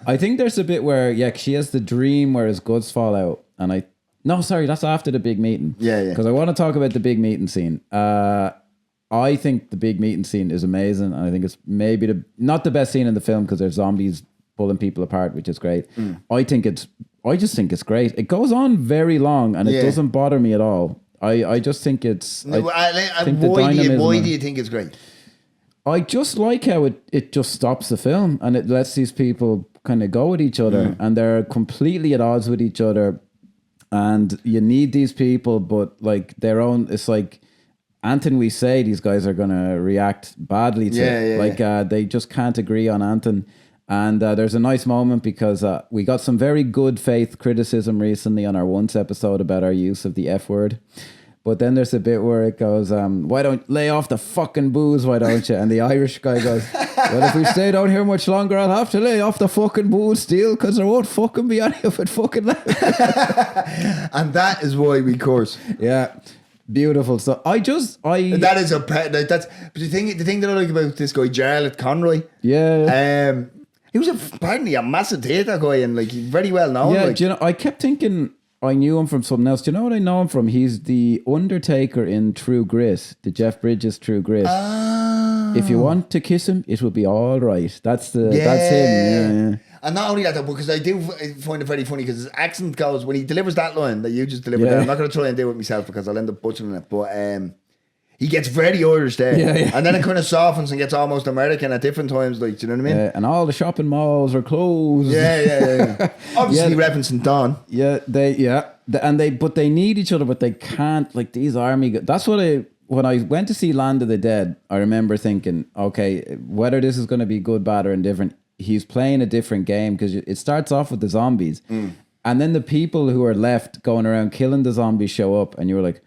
I think there's a bit where, she has the dream where his guts fall out. And no, sorry, that's after the big meeting. Yeah. Because I want to talk about the big meeting scene. I think the big meeting scene is amazing. And I think it's maybe not the best scene in the film because there's zombies pulling people apart, which is great. I just think it's great. It goes on very long and it doesn't bother me at all. I just think it's... Why do you think it's great? I just like how it just stops the film and it lets these people kind of go at each other and they're completely at odds with each other. And you need these people, but like their own... It's like... Anton, we say these guys are going to react badly to it. They just can't agree on Anton. And there's a nice moment because we got some very good faith criticism recently on our Once episode about our use of the F word. But then there's a bit where it goes, why don't lay off the fucking booze, why don't you? And the Irish guy goes, well, if we stay down here much longer, I'll have to lay off the fucking booze still because there won't fucking be any of it fucking left. And that is why we curse. Yeah. Beautiful. So but the thing that I like about this guy, Jarlath Conroy. Yeah. He was apparently a massive theatre guy and like very well known. Yeah, like. do you know, I kept thinking I knew him from something else. Do you know what I know him from? He's the Undertaker in True Grit, the Jeff Bridges True Grit. If you want to kiss him, it will be all right. That's him. Yeah. And not only that, though, because I do find it very funny because his accent goes when he delivers that line that you just delivered. There, I'm not going to try and do it myself because I'll end up butchering it. But he gets very Irish there, and then it kind of softens and gets almost American at different times. Like, do you know what I mean? Yeah, and all the shopping malls are closed. Yeah. Obviously referencing Don. But they need each other, but they can't. Like these army. That's what when I went to see Land of the Dead, I remember thinking, okay, whether this is going to be good, bad, or indifferent, he's playing a different game because it starts off with the zombies, and then the people who are left going around killing the zombies show up, and you're like,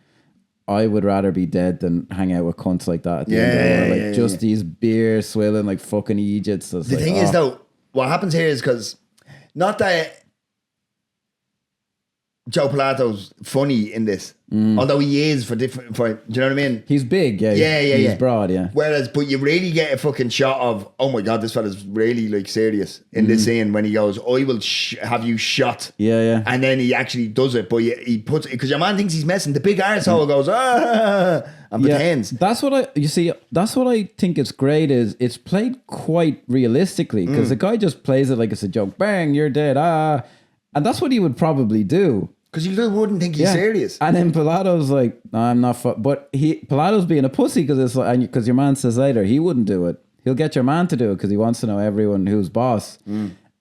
I would rather be dead than hang out with cunts like that at the end of the war. These beer swilling like fucking idiots. The thing is though, what happens here is because not that Joe Pilato's funny in this, although he is do you know what I mean? He's big, he's broad, Whereas, but you really get a fucking shot of, oh my god, this fella's really like serious in this scene when he goes, I will have you shot. And then he actually does it, but he puts it, because your man thinks he's messing. The big arsehole goes, and pretends. That's what I think is great is it's played quite realistically because the guy just plays it like it's a joke. Bang, you're dead. And that's what he would probably do. Because you wouldn't think he's serious. And then Pilato's like, no, I'm not. But Pilato's being a pussy because your man says later he wouldn't do it. He'll get your man to do it because he wants to know everyone who's boss.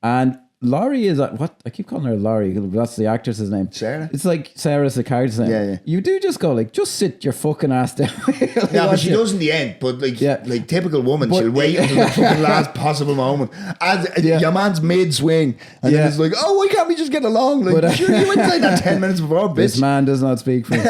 And Laurie is what I keep calling her Laurie. That's the actress's name. Sarah. It's like Sarah's the character's name. Yeah. You do just go like, just sit your fucking ass down. But she does in the end. But like typical woman, she'll wait until the fucking last possible moment. As your man's mid swing, and then it's like, oh, why can't we just get along? Like, sure, you went like that 10 minutes before, bitch. This man does not speak for me.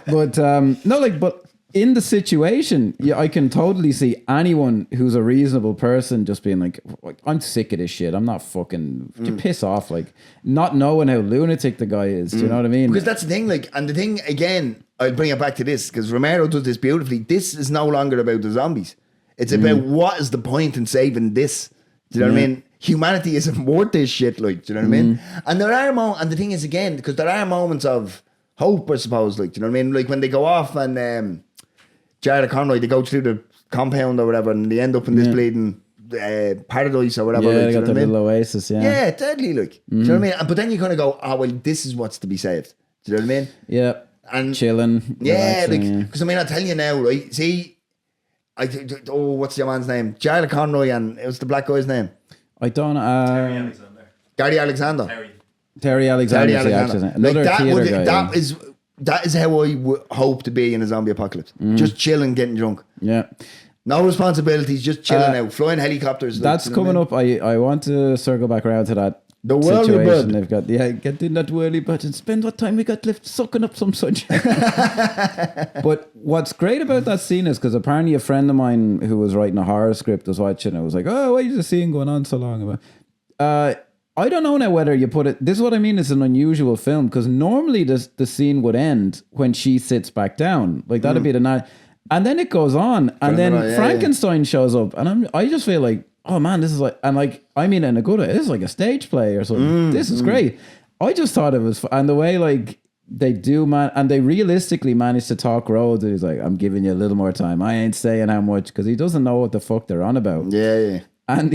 But in the situation, I can totally see anyone who's a reasonable person just being like, I'm sick of this shit. I'm not fucking piss off. Like, not knowing how lunatic the guy is. Do you know what I mean? Because that's the thing. Like, and the thing again, I'll bring it back to this because Romero does this beautifully. This is no longer about the zombies. It's about what is the point in saving this. Do you know what I mean? Humanity isn't worth this shit. Like, do you know what I mean? And there are and the thing is again, because there are moments of hope, I suppose. Like, do you know what I mean? Like when they go off and Jarlath Conroy, they go through the compound or whatever, and they end up in this bleeding paradise or whatever. Yeah, like, they got the little oasis. Yeah, deadly. Like, do you know what I mean? But then you kind of go, oh well, this is what's to be saved. Do you know what I mean? Yeah, and chilling. Yeah, because I mean, I'll tell you now, right? See, what's your man's name? Jarlath Conroy, and it was the black guy's name. I don't. Terry Alexander. Gary Alexander. Terry Alexander. Another theater guy. That is how I would hope to be in a zombie apocalypse. Just chilling, getting drunk. Yeah. No responsibilities, just chilling out, flying helicopters. That's coming up. I want to circle back around to that. The whirly bird. They've got, get in that whirly bird and spend what time we got left sucking up some sunshine. But what's great about that scene is because apparently a friend of mine who was writing a horror script was watching it. Was like, oh, why is the scene going on so long? I don't know now whether you put it. This is what I mean. It's an unusual film because normally the scene would end when she sits back down. Like that'd be the night, and then it goes on, and then Frankenstein shows up, and I just feel like, oh man, this is like, and like I mean in a good way, this is like a stage play or something. This is great. I just thought it was, and the way like they do, man, and they realistically managed to talk Rhodes. He's like, I'm giving you a little more time. I ain't saying how much because he doesn't know what the fuck they're on about. Yeah. And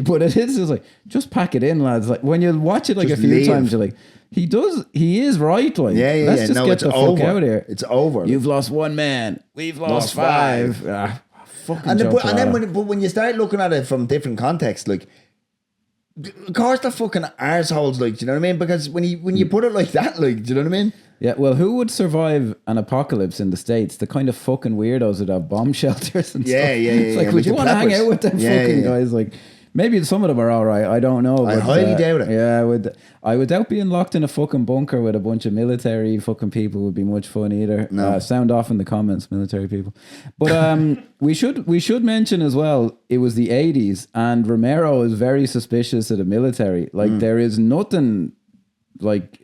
but it is just like, just pack it in, lads. Like when you watch it like just a few times, you're like, he is right. Like, let's just get the fuck out of here. It's over. You've lost one man. We've lost five. Fucking when you start looking at it from different contexts, like, of course they're fucking arseholes, like, do you know what I mean? Because when you put it like that, like, do you know what I mean? Yeah, well, who would survive an apocalypse in the States? The kind of fucking weirdos that have bomb shelters and stuff. It's like, would you want to hang out with them fucking guys? Like, maybe some of them are all right. I don't know. I highly doubt it. Yeah, I would doubt being locked in a fucking bunker with a bunch of military fucking people would be much fun either. No. Sound off in the comments, military people. But we should mention as well, it was the 80s and Romero is very suspicious of the military. Like, there is nothing like...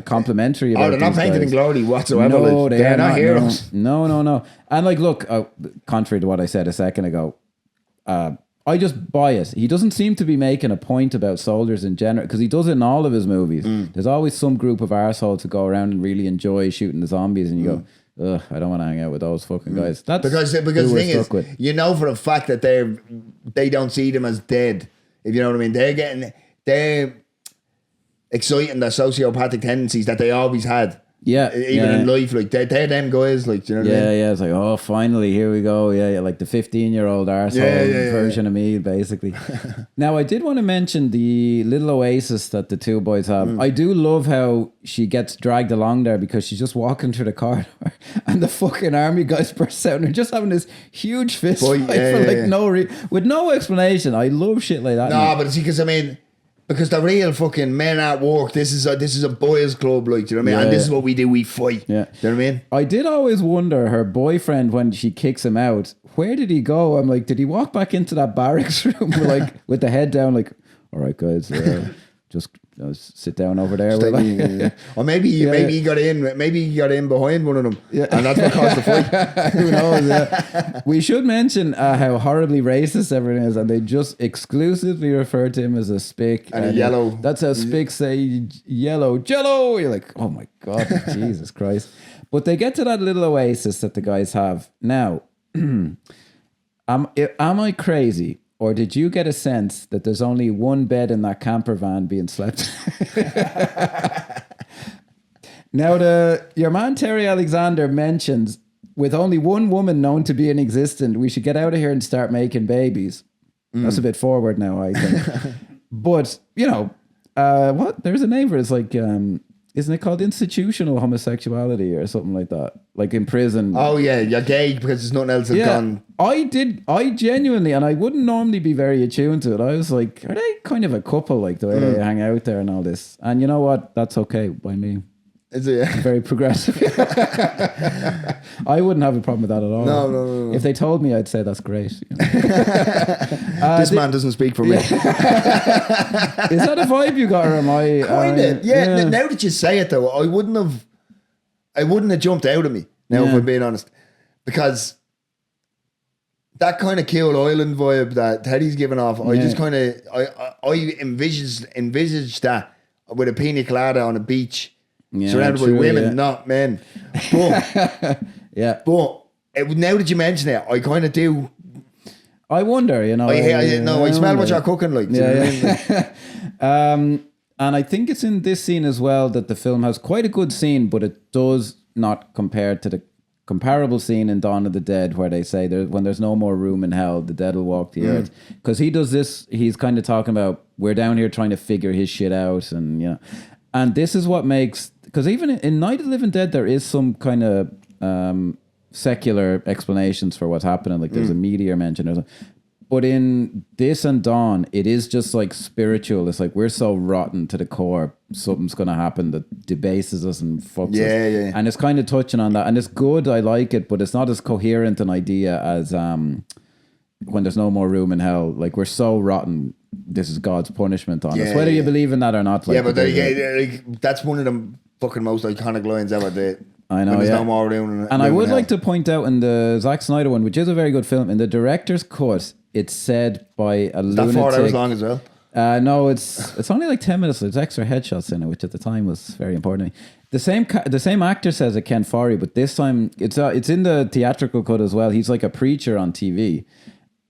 complimentary about they're not painted in glory whatsoever. No, like, they're not heroes. No. And like, look, contrary to what I said a second ago, I just buy it. He doesn't seem to be making a point about soldiers in general because he does it in all of his movies. There's always some group of arseholes to go around and really enjoy shooting the zombies, and you go, ugh, I don't want to hang out with those fucking guys. That's because the thing is, you know for a fact that they don't see them as dead. If you know what I mean, they're exciting their sociopathic tendencies that they always had. Yeah. Even in life, like they're them guys, like, do you know what I mean? Yeah, it's like, oh, finally, here we go. Yeah, like the 15-year-old arsehole version of me, basically. Now, I did want to mention the little oasis that the two boys have. I do love how she gets dragged along there because she's just walking through the corridor and the fucking army guys burst out and they're just having this huge fist fight with no explanation. I love shit like that. No, but see, because I mean... Because the real fucking men at work, this is a boys' club, like, do you know what I mean? And this is what we do, we fight. Yeah. Do you know what I mean? I did always wonder, her boyfriend, when she kicks him out, where did he go? I'm like, did he walk back into that barracks room like with the head down, like, all right, guys, just sit down over there. Or maybe he got in behind one of them, and that's what caused the fight. Who knows? Yeah. We should mention how horribly racist everything is, and they just exclusively refer to him as a spick and a yellow. That's how spicks say yellow jello. You're like, oh my god, Jesus Christ! But they get to that little oasis that the guys have now. Am I crazy? Or did you get a sense that there's only one bed in that camper van being slept? Now, your man Terry Alexander mentions, with only one woman known to be in existence, we should get out of here and start making babies. That's a bit forward now, I think. But, you know, what? There's a name for it. It's like... isn't it called institutional homosexuality or something like that? Like in prison. Oh yeah, you're gay because there's nothing else that's gone. I genuinely, and I wouldn't normally be very attuned to it. I was like, are they kind of a couple, like the way they hang out there and all this? And you know what? That's okay by me. Is it? Very progressive. I wouldn't have a problem with that at all. No. If they told me, I'd say that's great. You know? This man doesn't speak for me. Is that a vibe you got, or am I? Kind of. Yeah. Now that you say it, though, I wouldn't have jumped out of me. Now, if I'm being honest, because that kind of Kill Island vibe that Teddy's giving off, I just kind of I envisaged that with a pina colada on a beach. Surrounded by women, not men. But, now that you mention it, I kind of do. I wonder, you know. I smell what you're cooking, like. And I think it's in this scene as well that the film has quite a good scene, but it does not compare to the comparable scene in Dawn of the Dead where they say when there's no more room in hell, the dead will walk the earth. Because he does this, he's kind of talking about, we're down here trying to figure his shit out, and you know. And this is what makes, because even in Night of the Living Dead, there is some kind of secular explanations for what's happening. Like there's a meteor mentioned or something. But in this and Dawn, it is just like spiritual. It's like we're so rotten to the core, something's going to happen that debases us and fucks us. Yeah. And it's kind of touching on that. And it's good, I like it, but it's not as coherent an idea as when there's no more room in hell, like we're so rotten, this is God's punishment on us, Yeah, whether you yeah. believe in that or not. Like, Yeah, but like, that's one of the fucking most iconic lines ever. I know, when there's yeah. no more room. And I would like to point out in the Zack Snyder one, which is a very good film, in the director's cut, it's said by a lunatic. Is that 4 hours long as well? No, it's only like 10 minutes. There's extra headshots in it, which at the time was very important to me. The same actor says it, Ken Foree, but this time it's in the theatrical cut as well. He's like a preacher on TV.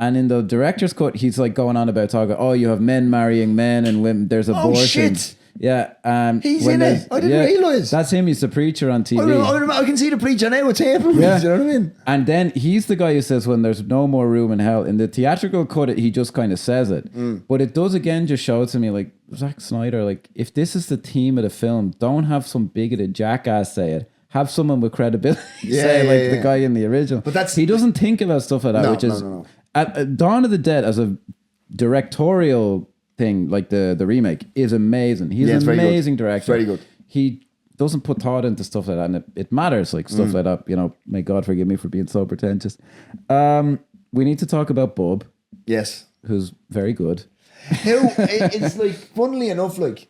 And in the director's cut, he's like going on about talking, oh, you have men marrying men and women, there's abortion. Shit. Yeah. He's in it. I didn't realise. That's him. He's the preacher on TV. I can see the preacher now. It's him. Yeah. You know what I mean? And then he's the guy who says when there's no more room in hell. In the theatrical cut, he just kind of says it. But it does again just show to me, like, Zack Snyder, like, if this is the theme of the film, don't have some bigoted jackass say it. Have someone with credibility say the guy in the original. But he doesn't think about stuff like that, which is... No. At Dawn of the Dead as a directorial thing, like the remake, is amazing. He's an amazing director. It's very good. He doesn't put thought into stuff like that, and it matters, like stuff like that. You know, may God forgive me for being so pretentious. We need to talk about Bub. Yes. Who's very good. It's like, funnily enough, like,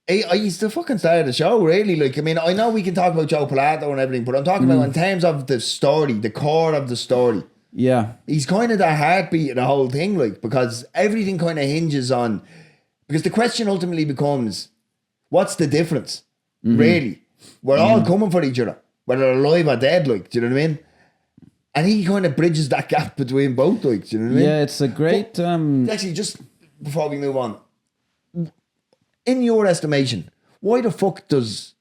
he's the fucking star of the show, really. Like, I mean, I know we can talk about Joe Pilato and everything, but I'm talking about in terms of the story, the core of the story. Yeah. He's kind of the heartbeat of the whole thing, like, because everything kind of hinges on... Because the question ultimately becomes, what's the difference? Really? We're all coming for each other, whether alive or dead, like, do you know what I mean? And he kind of bridges that gap between both, like, do you know what I mean? Yeah, it's a great... Actually, just before we move on, in your estimation, why the fuck does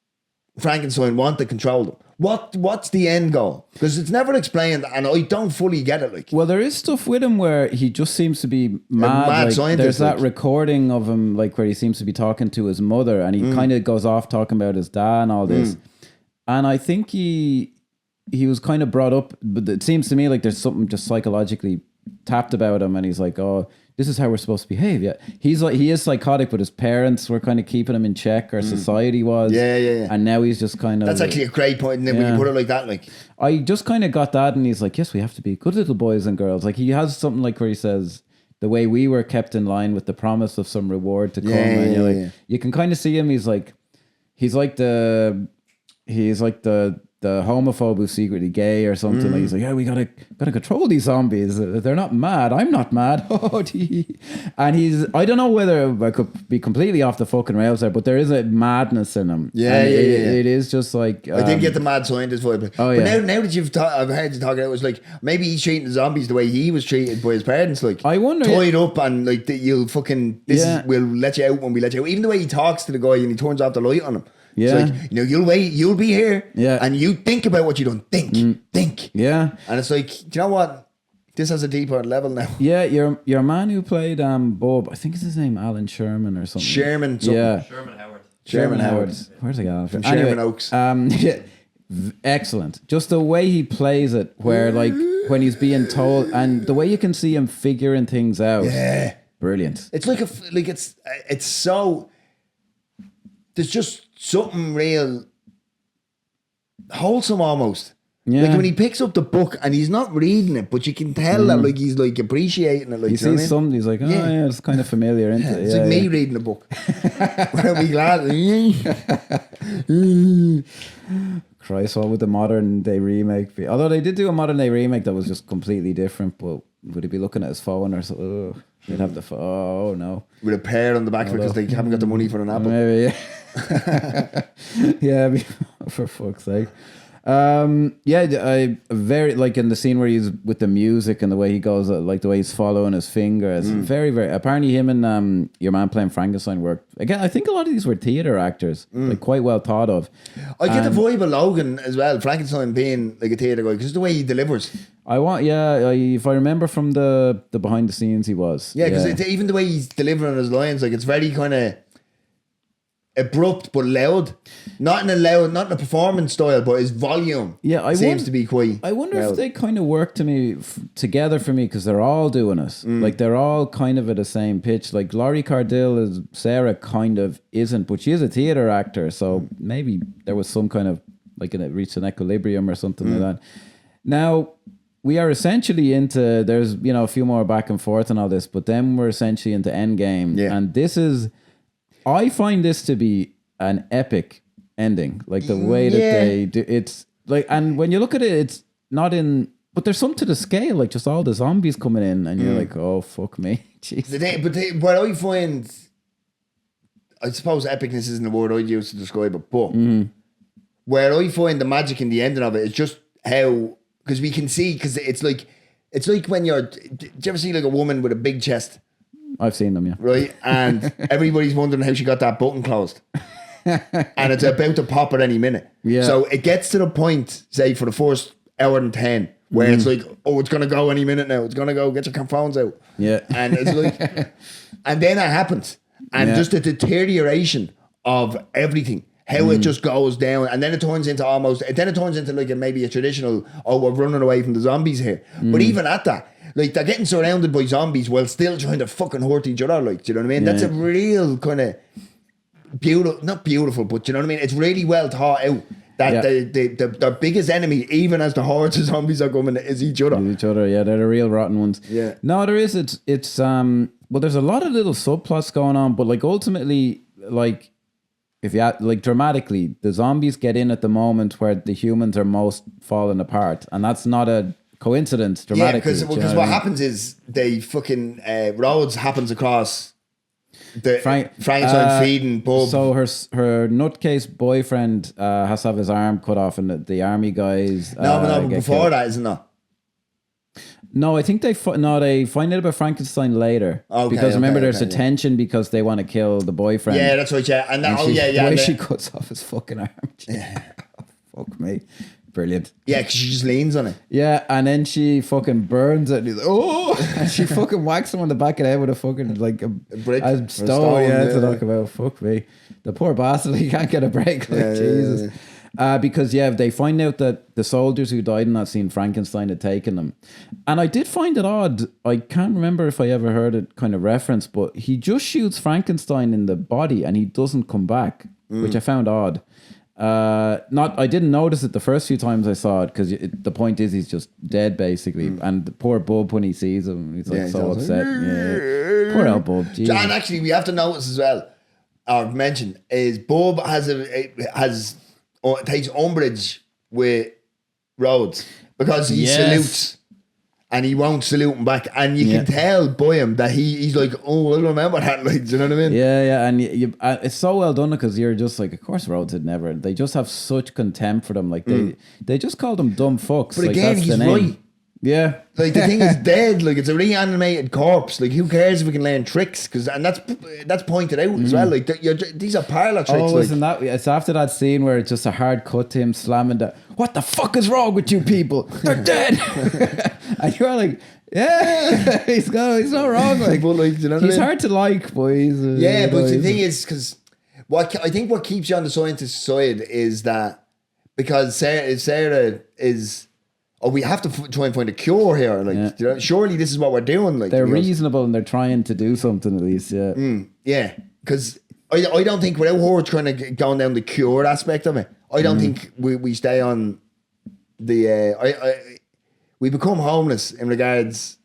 Frankenstein want to control them? What's the end goal? Because it's never explained, and I don't fully get it. Like, well, there is stuff with him where he just seems to be mad. Like, scientist, there's that like. Recording of him, like where he seems to be talking to his mother, and he kind of goes off talking about his dad and all this. And I think he was kind of brought up, but it seems to me like there's something just psychologically tapped about him, and he's like, oh, this is how we're supposed to behave. Yeah, he is psychotic, but his parents were kind of keeping him in check, or society was. Yeah. And now he's just kind of... That's actually a great point, and then when you put it like that, like... I just kind of got that, and he's like, yes, we have to be good little boys and girls. Like, he has something like where he says, the way we were kept in line with the promise of some reward to come. And you're like, you can kind of see him, he's like the homophobe who's secretly gay or something. Like, he's like, yeah, we gotta control these zombies. They're not mad. I'm not mad. And I don't know whether I could be completely off the fucking rails there, but there is a madness in him. Yeah. It is just like... I did get the mad scientist vibe. But now that I've heard you talking, it was like, maybe he's treating the zombies the way he was treated by his parents. Like, I wonder... Tied up and like, you'll fucking... We'll let you out when we let you out. Even the way he talks to the guy and he turns off the light on him. Yeah. It's like, you'll wait, you'll be here. Yeah. And you think about what you don't think. Yeah. And it's like, do you know what? This has a deeper level now. Yeah, your man who played Bob, I think it's his name, Alan Sherman or something. Sherman something. Yeah. Sherman Howard. Where's he got from? Sherman Oaks. Excellent. Just the way he plays it, where like when he's being told, and the way you can see him figuring things out. Yeah. Brilliant. It's like it's so... There's just something real wholesome almost. Yeah. Like when he picks up the book and he's not reading it, but you can tell that like he's like appreciating it. Like, he sees something, he's like, oh yeah, it's kind of familiar, isn't it? It's like me reading the book. I'll be glad. Christ, what would the modern day remake be? Although they did do a modern day remake that was just completely different, but would he be looking at his phone or something? They'd have the phone. Oh no. With a pear on the back because they haven't got the money for an apple. Maybe, yeah. Yeah, for fuck's sake. I very like in the scene where he's with the music and the way he goes, like the way he's following his finger. It's very, very. Apparently, him and your man playing Frankenstein worked again. I think a lot of these were theater actors, like quite well thought of. I get the vibe of Logan as well. Frankenstein being like a theater guy because the way he delivers. If I remember from the behind the scenes, he was. Yeah, because even the way he's delivering his lines, like it's very kind of abrupt but loud. Not in a performance style, but his volume seems to be quite I wonder loud. if they kind of work together for me because they're all doing it. Like they're all kind of at the same pitch. Like Laurie Cardille is Sarah kind of isn't, but she is a theater actor, so maybe there was some kind of like it reached an equilibrium or something like that. Now, we are essentially into, there's, you know, a few more back and forth and all this, but then we're essentially into Endgame. Yeah. And this is, I find this to be an epic ending. Like the way that they do, it's like, and when you look at it, it's not in, but there's something to the scale, like just all the zombies coming in and you're like, oh, fuck me. Jeez. What I find, I suppose epicness isn't the word I'd use to describe it, but where I find the magic in the ending of it is just how, because we can see, because it's like when you're, do you ever see like a woman with a big chest? I've seen them, yeah. Right? And everybody's wondering how she got that button closed. And it's about to pop at any minute. Yeah. So it gets to the point, say, for the first hour and 10, where it's like, oh, it's going to go any minute now. It's going to go, get your phones out. Yeah. And it's like, and then it happens. And just the deterioration of everything. How it just goes down, and then it turns into like maybe a traditional, oh, we're running away from the zombies here. But even at that, like they're getting surrounded by zombies while still trying to fucking hurt each other. Like, do you know what I mean? Yeah. That's a real kind of beautiful, not beautiful, but do you know what I mean? It's really well thought out that the biggest enemy, even as the hordes of zombies are coming, is each other. Yeah, they're the real rotten ones. Yeah. No, there is. It's well, there's a lot of little subplots going on, but like ultimately, like, if you like dramatically, the zombies get in at the moment where the humans are most falling apart, and that's not a coincidence. Dramatically, yeah, because what happens is they fucking Rhodes happens across the Frankenstein feeding Bob. So her nutcase boyfriend has to have his arm cut off, and the army guys. No, before killed. That, isn't it? No, I think they find out about Frankenstein later. Okay, because remember, there's a tension because they want to kill the boyfriend. Yeah, that's right. Yeah, and the way she cuts off his fucking arm. Yeah. Fuck me, brilliant. Yeah, because she just leans on it. Yeah, and then she fucking burns it. And he's like, oh, and she fucking whacks him on the back of the head with a fucking like a brick, a stone. Yeah, to talk about. Fuck me, the poor bastard. He can't get a break. Like Jesus. Yeah. Because they find out that the soldiers who died in that scene, Frankenstein had taken them. And I did find it odd. I can't remember if I ever heard it kind of referenced, but he just shoots Frankenstein in the body and he doesn't come back, which I found odd. I didn't notice it the first few times I saw it because the point is he's just dead basically. And the poor Bub, when he sees him, he's like so upset. Yeah. Poor old Bub. Jesus. And actually, we have to notice as well, or mention, is Bub takes umbrage with Rhodes because he salutes and he won't salute him back, and you can tell by him that he's like, oh, I remember that, like, do you know what I mean? Yeah, and it's so well done because you're just like, of course Rhodes had never. They just have such contempt for them, like they just call them dumb fucks. But like, again, that's he's the name. right. Yeah, like the thing is dead. Like it's a reanimated corpse. Like who cares if we can learn tricks? And that's pointed out as well. Like these are parlor tricks. Oh, isn't that? It's after that scene where it's just a hard cut to him slamming the. What the fuck is wrong with you people? They're dead. And you're like, yeah, he's not wrong. Like, but like, you know he's hard to like, boys. Yeah, but the thing is, because I think what keeps you on the scientist side is that because Sarah is. Oh, we have to try and find a cure here. Like, you know, surely this is what we're doing. Like, they're reasonable and they're trying to do something at least. Yeah, yeah. Because I don't think without her trying to go down the cure aspect of it, I don't think we stay on the. We become homeless in regards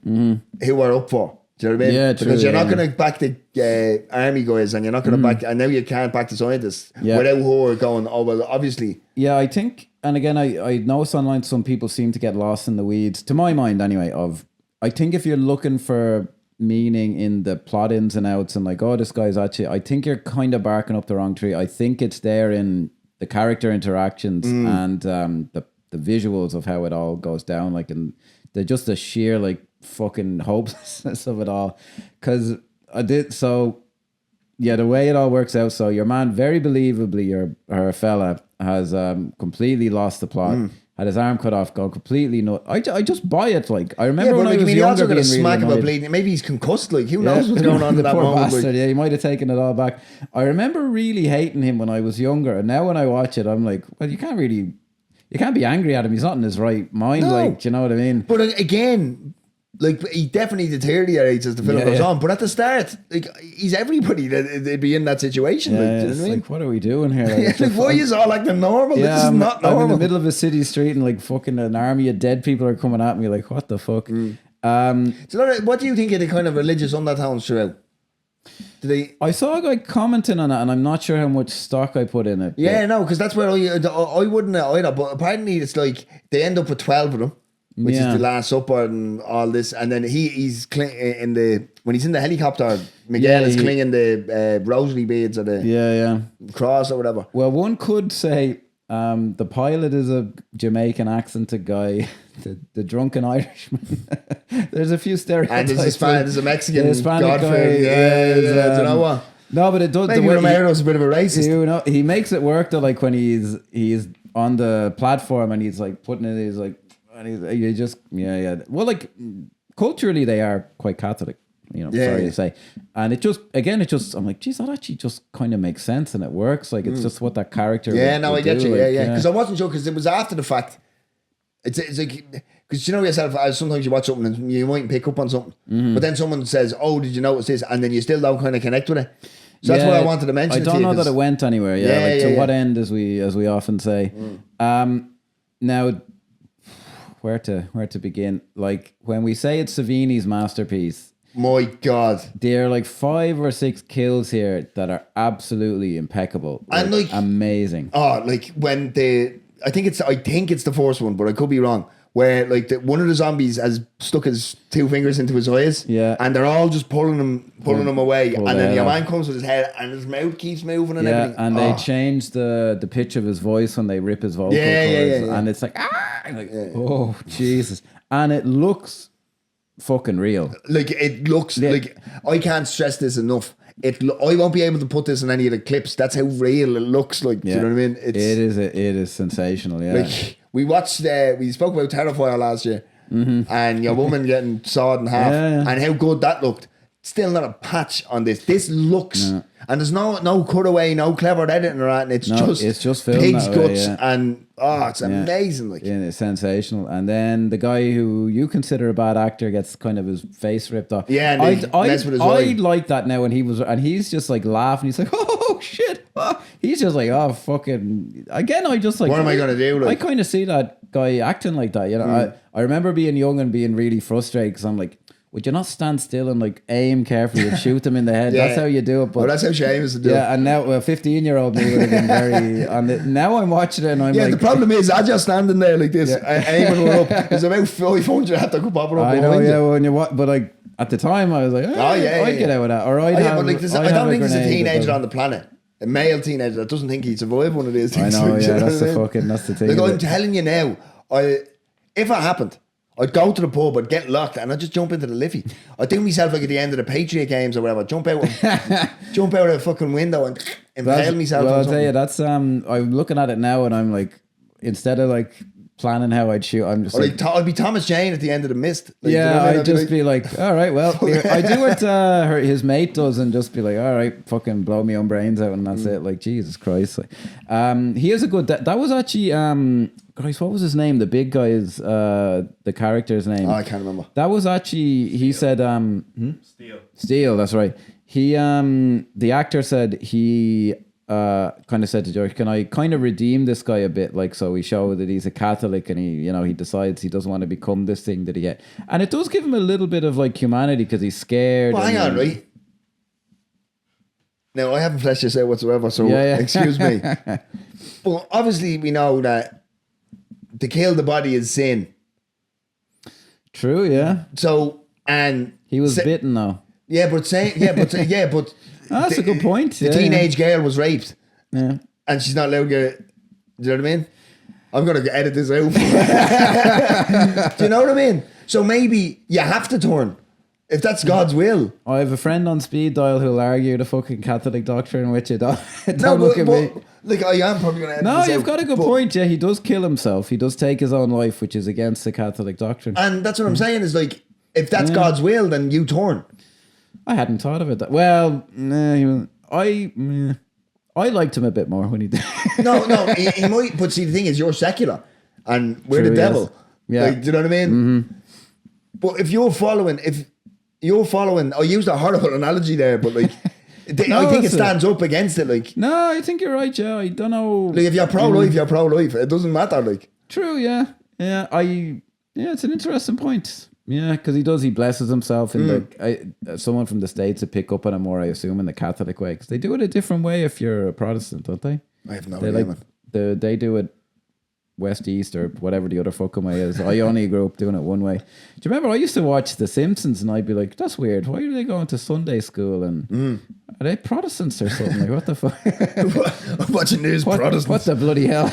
who we're up for. Do you know what I mean? Yeah, true. Because you're not going to back the army guys, and you're not going to back, and now you can't back the scientists without her going. Oh well, obviously. Yeah, I think. And again, I noticed online some people seem to get lost in the weeds, to my mind anyway, I think if you're looking for meaning in the plot ins and outs and like, oh, this guy's actually, I think you're kind of barking up the wrong tree. I think it's there in the character interactions and the visuals of how it all goes down. Like, and they're just the sheer like fucking hopelessness of it all. Because the way it all works out. So your man, very believably, her fella, has completely lost the plot. Had his arm cut off, gone completely nuts. I just buy it. Like I remember when I was younger, also being smack him a bleeding. Maybe he's concussed. Like who knows what's going on in that moment? Bastard, he might have taken it all back. I remember really hating him when I was younger, and now when I watch it, I'm like, well, you can't be angry at him. He's not in his right mind. No. Like, do you know what I mean? But again, Like, he definitely deteriorates as the film goes yeah. on. But at the start, like, he's everybody they'd be in that situation. Yeah, like, do you know it's what I mean? like, what are we doing here? Like, Yeah, it's like, just- why is all acting normal? yeah, This is not I'm in normal. the middle of a city street and like fucking an army of dead people are coming at me. Like, what the fuck? So what do you think of the kind of religious undertones throughout? Do they? I saw a guy commenting on it, and I'm not sure how much stock I put in it. Yeah, no, because that's where I wouldn't either. But apparently, it's like they end up with 12 of them, which is Yeah. the Last Supper and all this. And then he's when he's in the helicopter, Miguel is clinging the rosary beads or the Yeah. cross or whatever. Well, one could say the pilot is a Jamaican accented guy. The drunken Irishman. There's a few stereotypes. And there's a Mexican The Hispanic Godfrey. guy Yeah. Do you know what? No, but it does. Maybe the way Romero's a bit of a racist. you know, he makes it work though. Like when he's on the platform and he's like putting it. He's like, and you just yeah. Well, like culturally they are quite Catholic. You know, sorry to say, and it just I'm like, geez, that actually just kind of makes sense and it works. Like it's just what that character. Yeah, no, would I get do, you. like, Yeah. Because I wasn't sure because it was after the fact. It's like because you know yourself. Sometimes you watch something and you might pick up on something, but then someone says, "Oh, did you notice this?" And then you still don't kind of connect with it. So that's why I wanted to mention. I don't know that it went anywhere. Yeah, to what end, as we often say. Now, where to begin? Like when we say it's Savini's masterpiece. My God, There are like 5 or 6 kills here that are absolutely impeccable. And, like, amazing. oh, like when I think it's the first one, but I could be wrong. Where like one of the zombies has stuck his 2 fingers into his eyes, and they're all just pulling him away, and then your man comes with his head and his mouth keeps moving and everything. And they change the pitch of his voice when they rip his vocal cords, and it's like oh Jesus, and it looks fucking real. Like it looks like I can't stress this enough. I won't be able to put this in any of the clips. That's how real it looks like. Do you know what I mean? It is sensational. Yeah. Like we watched. We spoke about Terrifier last year, and your woman getting sawed in half, and how good that looked. Still not a patch on this. This looks, and there's no cutaway, no clever editing or anything. It's just pig's guts, and it's amazing. Like it's sensational. And then the guy who you consider a bad actor gets kind of his face ripped off. Yeah, and I like that now. And he's just like laughing. He's like, oh shit. Oh. He's just like, oh fucking. Again, I just like. What am I gonna do? Like, I kind of see that guy acting like that. You know, I remember being young and being really frustrated because I'm like, would you not stand still and like aim carefully and shoot them in the head? That's how you do it. But that's how Seamus would do it. Yeah, and now a 15-year-old me would have been very on it. Now I'm watching it and I'm like, the problem is as you're standing there like this, aiming her up, there's about 500 that could pop her up. I know, when you but like at the time I was like, I'd get out of that. Or I don't think there's a teenager on the planet, a male teenager that doesn't think he'd survive one of these things. I know, that's the thing. Like I'm telling you now, if it happened, I'd go to the pub, I'd get locked, and I'd just jump into the liffey. I'd do myself like at the end of the Patriot games or whatever, jump out of a fucking window and impale myself. Well, I'll tell you, that's I'm looking at it now and I'm like, instead of like planning how I'd shoot, I'm just like, I'd be Thomas Jane at the end of the mist. Like, I'd just be like, all right, well, I do what his mate does and just be like, all right, fucking blow me own brains out and that's it. Like, Jesus Christ. Like, he is a good, that was actually, Christ, what was his name? The big guy's, the character's name. Oh, I can't remember. That was actually, he said, Steele, that's right. He, the actor said he kind of said to George, can I kind of redeem this guy a bit? Like, so we show that he's a Catholic and he decides he doesn't want to become this thing that he get. And it does give him a little bit of like humanity because he's scared. Well, hang on, right? Now, I haven't fleshed this out whatsoever, so excuse me. But obviously we know that to kill the body is sin. True, yeah. So, and he was bitten though. Yeah, but that's a good point. The teenage girl was raped. Yeah. And she's not allowed to get, do you know what I mean? I'm going to edit this out. Do you know what I mean? So maybe you have to turn. If that's God's will. I have a friend on speed dial who'll argue the fucking Catholic doctrine with you. Don't look at me. Like, I am probably going to edit No, this you've out, got a good point. Yeah, he does kill himself. He does take his own life, which is against the Catholic doctrine. And that's what I'm saying is like, if that's God's will, then you turn. I hadn't thought of it. Well, I liked him a bit more when he did. No, he might. But see, the thing is, you're secular, and we're True, the devil. Yes. Yeah, like, do you know what I mean? Mm-hmm. But if you're following, I used a horrible analogy there, but like, No, I think it it's stands up against it. Like, No, I think you're right, yeah. I don't know. if you're pro-life, you're pro-life. It doesn't matter. Like, True, yeah. Yeah, it's an interesting point. Yeah, because he blesses himself in someone from the States to pick up on it more, I assume, in the Catholic way. Because they do it a different way if you're a Protestant, don't they? I have no They idea, like man. they do it west east or whatever the other fucking way is. I only grew up doing it one way. Do you remember I used to watch The Simpsons and I'd be like, that's weird. Why are they going to Sunday school and are they Protestants or something? Like, what the fuck? I'm watching news Protestants. What the bloody hell?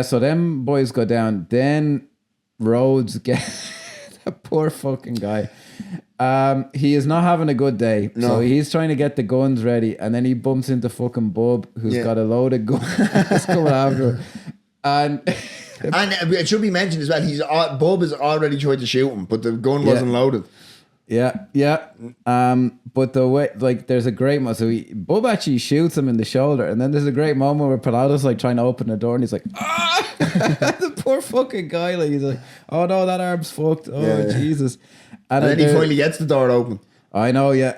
So them boys go down. Then Rhodes that poor fucking guy. He is not having a good day. No. So he's trying to get the guns ready, and then he bumps into fucking Bub, who's got a load of guns coming after him. And it should be mentioned as well, Bob has already tried to shoot him, but the gun wasn't loaded. Yeah. But the way, like, there's a great moment. So Bub actually shoots him in the shoulder, and then there's a great moment where Pilato's like trying to open the door, and he's like, ah! The poor fucking guy, like, he's like, oh no, that arm's fucked. Oh, Jesus. And then he finally gets the door open. I know, yeah.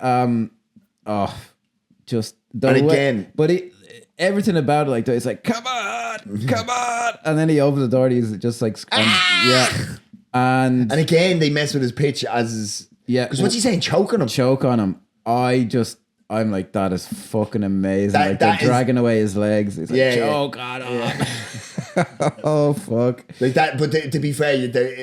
Just the and way, again, but everything about it, like, it's like, come on, and then he opens the door, and he's just like, and again, they mess with his pitch because what's he saying? Choke on him. I'm like, that is fucking amazing. Like, they're dragging away his legs. He's like, choke on him. Oh fuck! Like that, but to be fair,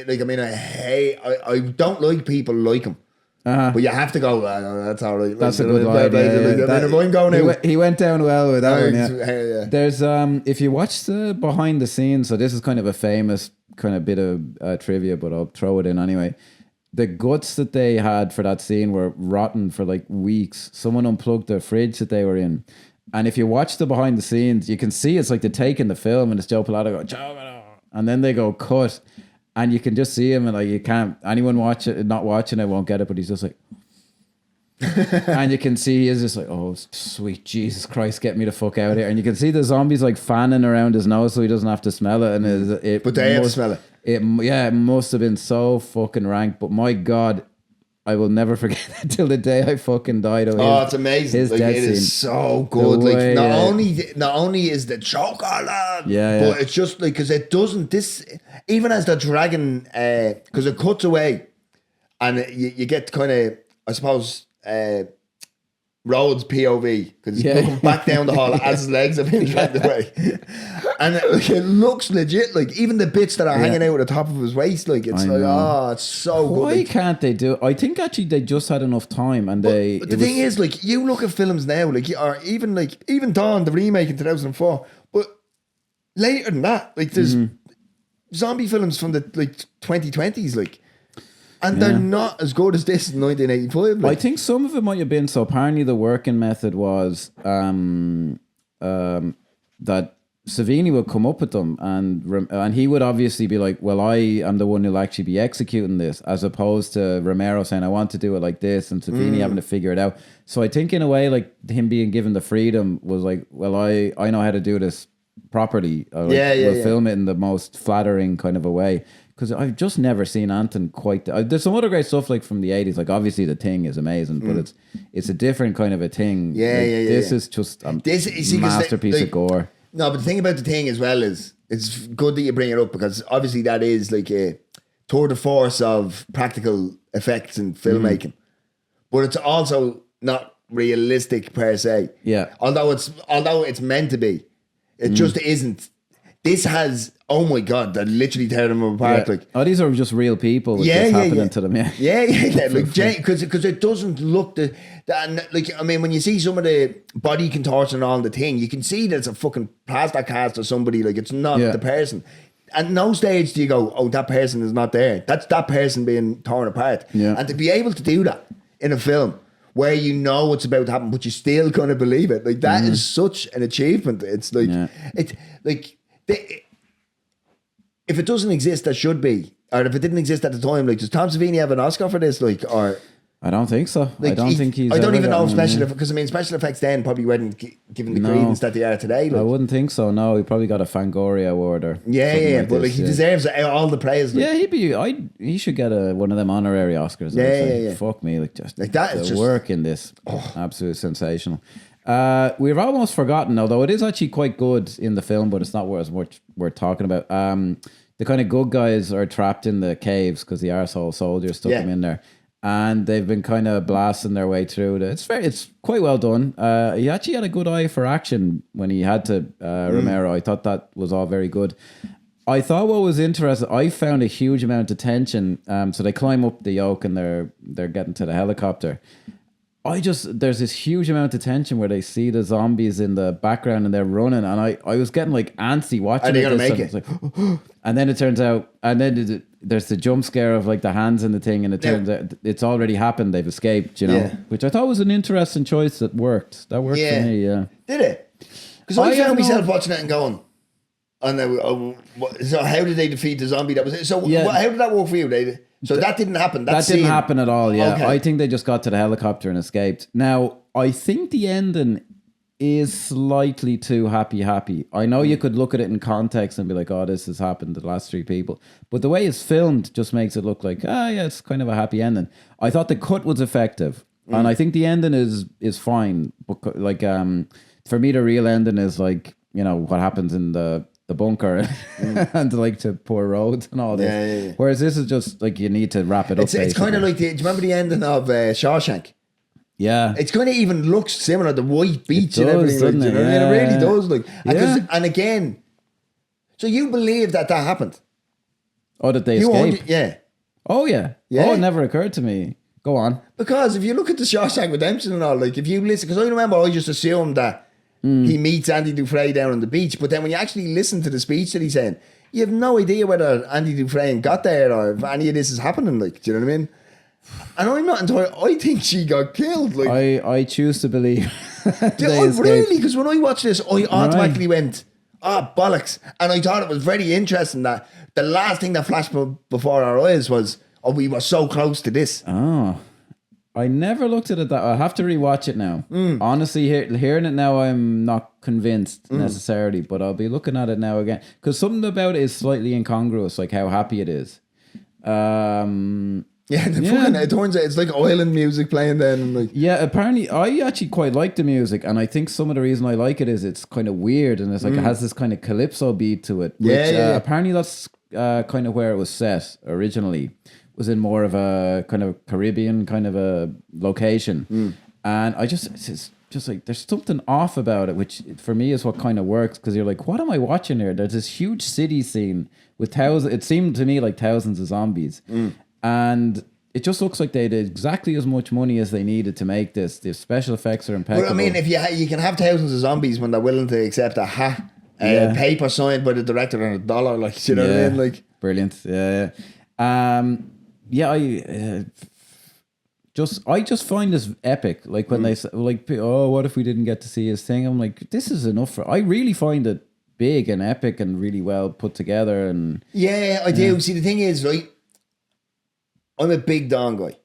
like, I mean, I don't like people like him, but you have to go. That's all right. That's a good line. He went down well with that one. Yeah. There's if you watch the behind the scenes, so this is kind of a famous kind of bit of trivia, but I'll throw it in anyway. The guts that they had for that scene were rotten for like weeks. Someone unplugged the fridge that they were in. And if you watch the behind the scenes, you can see it's like they're taking the film and it's Joe Pilato going, and then they go cut, and you can just see him, and like, you can't, anyone not watching it won't get it, but he's just like, and you can see he is just like, oh sweet Jesus Christ, get me the fuck out of here. And you can see the zombies like fanning around his nose so he doesn't have to smell it, and but they have to smell it. It must have been so fucking rank, but my God, I will never forget it until the day I fucking died. It's amazing. Like, it is so good. Like, not only is the choke on but it's just like, because it doesn't, even as the dragon, because it cuts away, and you get kind of, I suppose, Rhodes POV, because he's looking back down the hall as his legs have been dragged away, and it looks legit. Like, even the bits that are hanging out at the top of his waist, like, it's it's so good. Why can't they do it? I think actually they just had enough time, and But the thing is, like, you look at films now, like, or even Dawn, the remake in 2004, but later than that, like, there's zombie films from the 2020s, like. And they're not as good as this in 1985. Like. I think some of it might have been, so apparently the working method was that Savini would come up with them, and he would obviously be like, well, I am the one who'll actually be executing this, as opposed to Romero saying, I want to do it like this, and Savini having to figure it out. So I think in a way, like, him being given the freedom was like, well, I know how to do this properly. We'll film it in the most flattering kind of a way. Because I've just never seen Anton quite. There's some other great stuff like from the 80s. Like, obviously The Thing is amazing, but it's a different kind of a thing. This is just a masterpiece of gore. No, but the thing about The Thing as well is, it's good that you bring it up, because obviously that is like a tour de force of practical effects in filmmaking. But it's also not realistic per se. Yeah. Although it's meant to be, it just isn't. This has, oh my God, that literally tear them apart. Like, these are just real people. Happening to them. Like, because it doesn't look like, I mean, when you see some of the body contortion on the thing, you can see that it's a fucking plaster cast or somebody. Like, it's not the person. At no stage do you go, oh, that person is not there. That's that person being torn apart. Yeah. And to be able to do that in a film where you know what's about to happen, but you still kind of believe it, like, that is such an achievement. It's like, it's like. If it doesn't exist, that should be. Or if it didn't exist at the time, like, does Tom Savini have an Oscar for this? Like, or I don't think so. I don't think he's. I don't ever even know gotten- special because I mean special effects then probably weren't given the credence that they are today. I Like. wouldn't think so. No, he probably got a Fangoria award or Yeah, something yeah, like but this, like he deserves all the praise. Like. Yeah, he should get one of them honorary Oscars. Yeah. Fuck me, like just Like that the is just- work in this, absolutely sensational. We've almost forgotten, although it is actually quite good in the film, but it's not worth talking about. The kind of good guys are trapped in the caves because the arsehole soldiers stuck them in there. And they've been kind of blasting their way through. It's quite well done. He actually had a good eye for action when he had to, Romero. I thought that was all very good. I thought what was interesting, I found a huge amount of tension. So they climb up the yoke and they're getting to the helicopter. There's this huge amount of tension where they see the zombies in the background and they're running, and I was getting like antsy watching. Are they gonna make it? Like, and then it turns out, and then there's the jump scare of like the hands in the thing, and it turns out it's already happened. They've escaped, which I thought was an interesting choice that worked. That worked for me. Yeah, did it? Because I found myself watching it and going, so how did they defeat the zombie? That was it. So how did that work for you? So that didn't happen. That didn't happen at all. Yeah, Okay. I think they just got to the helicopter and escaped. Now I think the ending is slightly too happy. I know you could look at it in context and be like, oh, this has happened to the last three people. But the way it's filmed just makes it look like, it's kind of a happy ending. I thought the cut was effective. And I think the ending is fine. But like, for me, the real ending is like, what happens in the bunker and like to poor Rhodes and all this. Yeah. Whereas this is just like, you need to wrap it up. It's kind of like, do you remember the ending of Shawshank? Yeah, it's kind of even looks similar. The white beach and everything, doesn't like, it? you know what I mean? It really does. Like, and again, so you believe that happened? Oh, that they escaped? Yeah. Oh yeah. Oh, it never occurred to me. Go on. Because if you look at the Shawshank Redemption and all, like if you listen, because I remember I just assumed that he meets Andy Dufresne down on the beach, but then when you actually listen to the speech that he's saying, you have no idea whether Andy Dufresne got there or if any of this is happening. Like, do you know what I mean? And I'm not entirely. I think she got killed. Like, I choose to believe. Really? Because when I watched this, I automatically went, bollocks. And I thought it was very interesting that the last thing that flashed before our eyes was, we were so close to this. Oh, I never looked at it that. I'll have to rewatch it now. Honestly, hearing it now, I'm not convinced necessarily, but I'll be looking at it now again because something about it is slightly incongruous, like how happy it is. Fucking, it turns out it's like island music playing then. And like, apparently I actually quite like the music, and I think some of the reason I like it is it's kind of weird and it's like it has this kind of calypso beat to it. Which, apparently that's kind of where it was set originally. Was in more of a kind of Caribbean kind of a location, and it's just like there's something off about it, which for me is what kind of works because you're like, what am I watching here? There's this huge city scene with thousands. It seemed to me like thousands of zombies. And it just looks like they had exactly as much money as they needed to make this. The special effects are impeccable. But I mean, if you can have thousands of zombies when they're willing to accept a paper signed by the director and $1, like, you know what I mean? Like, brilliant. I just find this epic. Like when they say, like, oh, what if we didn't get to see his thing? I'm like, this is enough I really find it big and epic and really well put together. And I do. See, the thing is, right, I'm a big Don guy,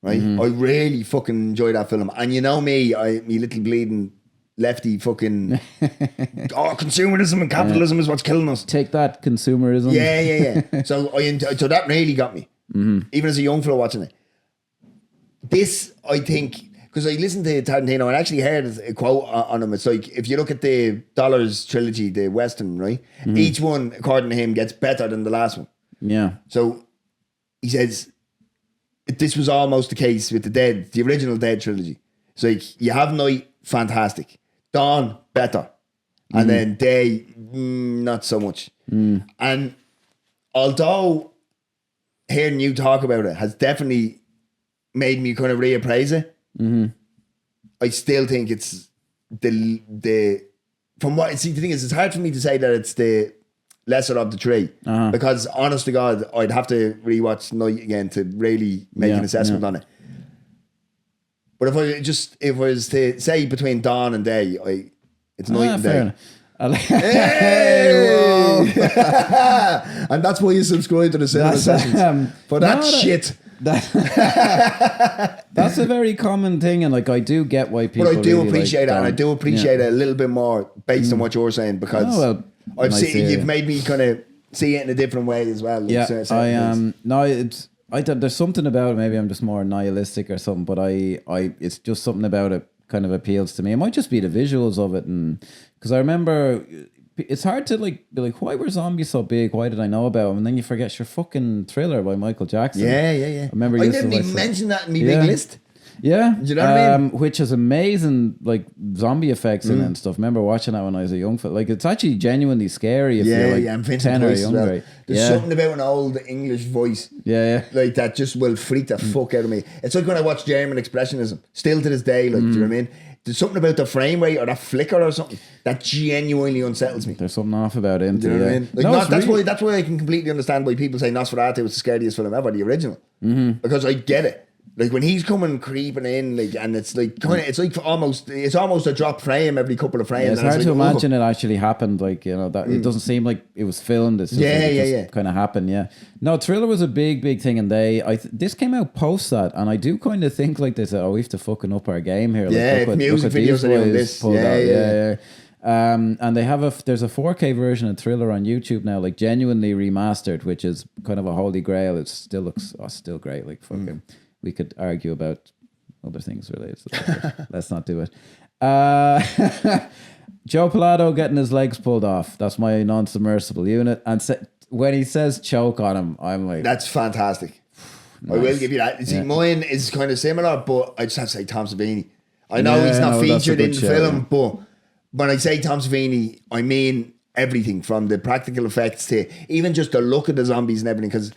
right? I really fucking enjoy that film. And you know me little bleeding lefty fucking, consumerism and capitalism is what's killing us. Take that, consumerism. Yeah. So so that really got me, even as a young fellow watching it. This, I think, because I listened to Tarantino and actually heard a quote on him. It's like, if you look at the Dollars trilogy, the Western, right? Each one, according to him, gets better than the last one. Yeah. So he says, this was almost the case with the original Dead trilogy. It's like, you have Night, fantastic. Dawn, better. And then Day, not so much. And although hearing you talk about it has definitely made me kind of reappraise it, I still think it's the from what, see, the thing is, it's hard for me to say that it's the lesser of the three, because honest to God, I'd have to rewatch Night again to really make an assessment on it. But if I was to say between Dawn and Day, it's Night and Day. Hey! And that's why you subscribe to the cinema sessions for that shit. That's a very common thing, and like I do get why people. But I do really appreciate like it, and I do appreciate it a little bit more based on what you're saying, because I've nice seen area. you've made me kind of see it in a different way as well. Like Yeah, certain I things. no, it's there's something about it. Maybe I'm just more nihilistic or something, but it's just something about it kind of appeals to me. It might just be the visuals of it, and because I remember. It's hard to be like, why were zombies so big? Why did I know about them? And then you forget your fucking Thriller by Michael Jackson. Yeah. I remember I didn't even mention that in my big list. Yeah, Do you know what I mean? Which has amazing like zombie effects in it and stuff. Remember watching that when I was a young fella. Like it's actually genuinely scary if you're like and 10 Vincent or Price as younger. well. Right? There's something about an old English voice. Yeah. Like that just will freak the fuck out of me. It's like when I watch German Expressionism. Still to this day, like, do you know what I mean? There's something about the frame rate or that flicker or something that genuinely unsettles me. There's something off about it. Do you know what I mean? Like that's why I can completely understand why people say Nosferatu was the scariest film ever, the original. Because I get it. Like when he's coming creeping in, like, and it's like kind of, it's like almost a drop frame every couple of frames. Yeah, it's hard to imagine it actually happened. Like, you know, that it doesn't seem like it was filmed. It's just it kind of happened. Yeah. No, Thriller was a big thing, and this came out post that, and I do kind of think like they said, oh, we have to fucking up our game here. Like, music videos are doing this. Yeah. And they have there's a 4K version of Thriller on YouTube now, like genuinely remastered, which is kind of a holy grail. It still looks still great. Like fucking. We could argue about other things related to that. Let's not do it. Joe Pilato getting his legs pulled off. That's my non-submersible unit. And when he says choke on him, I'm like... That's fantastic. Nice. I will give you that. See, mine is kind of similar, but I just have to say Tom Savini. I know he's not featured in the film, but when I say Tom Savini, I mean everything from the practical effects to even just the look of the zombies and everything. Because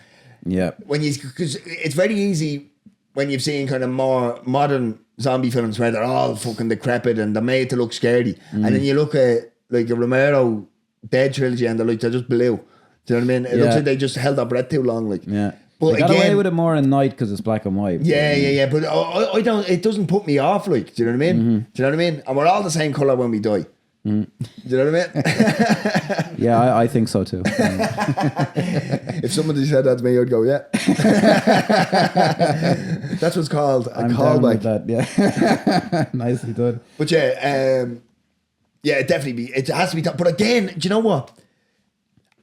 it's very easy... when you've seen kind of more modern zombie films where they're all fucking decrepit and they're made to look scary. And then you look at like a Romero Dead trilogy and they're just blue. Do you know what I mean? It looks like they just held their breath too long. Like, but they got away with it more at night because it's black and white. But I don't, it doesn't put me off. Like, do you know what I mean? Do you know what I mean? And we're all the same colour when we die. Do you know what I mean? I think so too. If somebody said that to me, I'd go, yeah. That's what's called a callback. Yeah, nicely done. But it definitely it has to be. But again, do you know what?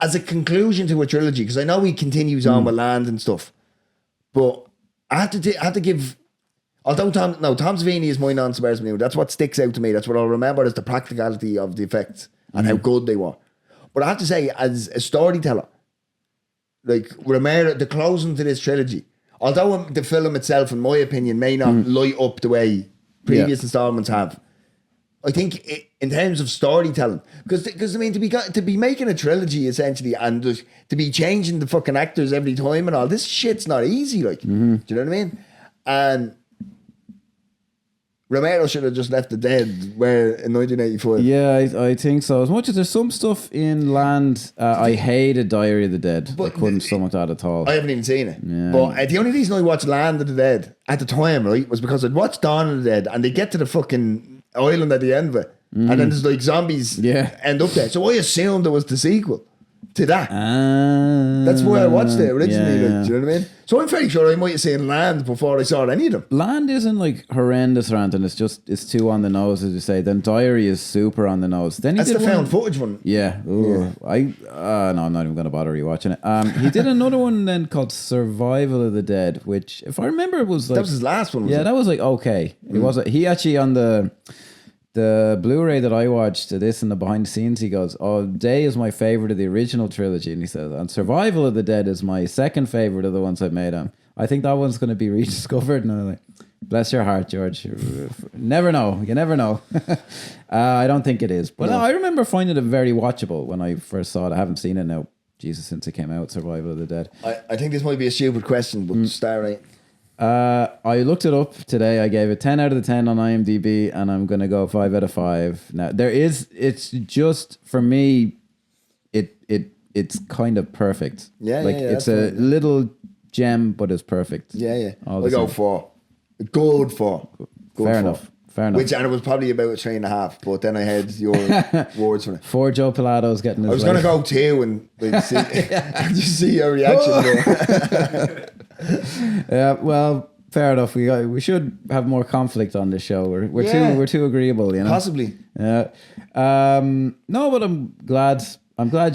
As a conclusion to a trilogy, because I know he continues on with Land and stuff, but I had to give. Although Tom Savini is my non-submersible. That's what sticks out to me. That's what I'll remember is the practicality of the effects and how good they were. But I have to say, as a storyteller, like Romero, the closing to this trilogy, although the film itself, in my opinion, may not light up the way previous installments have, I think in terms of storytelling, because I mean to be making a trilogy essentially and to be changing the fucking actors every time and all this shit's not easy. Like, do you know what I mean? And Romero should have just left it dead where in 1984. Yeah, I think so. As much as there's some stuff in Land, I hated Diary of the Dead. I couldn't stomach that at all. I haven't even seen it. Yeah. But the only reason I watched Land of the Dead at the time, right, was because I'd watched Dawn of the Dead and they get to the fucking island at the end of it. And then there's like zombies end up there. So I assumed it was the sequel to that. That's why I watched it originally. Like, do you know what I mean? So I'm fairly sure I might have seen Land before I saw any of them. Land isn't like horrendous or anything. It's too on the nose, as you say. Then Diary is super on the nose. Then that's the found footage one. Yeah. Ooh. Yeah. No, I'm not even going to bother rewatching it. He did another one then called Survival of the Dead, which, if I remember, it was like... That was his last one, that was like okay. It wasn't... He actually on the Blu-ray that I watched, this and the behind the scenes, he goes, "Oh, Day is my favorite of the original trilogy," and he says, "And Survival of the Dead is my second favorite of the ones I've made." I think that one's going to be rediscovered. And I'm like, bless your heart, George. Never know. You never know. I don't think it is, but I remember finding it very watchable when I first saw it. I haven't seen it now, Jesus, since it came out. Survival of the Dead. I think this might be a stupid question, but star rate. I looked it up today. I gave it 10 out of 10 on IMDb, and I'm gonna go 5 out of 5. Now it's just for me, it's kind of perfect. It's a little gem, but it's perfect. I go 4. Good 4. Fair enough. And it was probably about a 3.5, but then I had your words for it. 4 Joe Pilato's getting his I was going to go 2 and just see your reaction. Yeah, well, fair enough. We should have more conflict on this show. We're too agreeable, you know. Possibly. Yeah. No, but I'm glad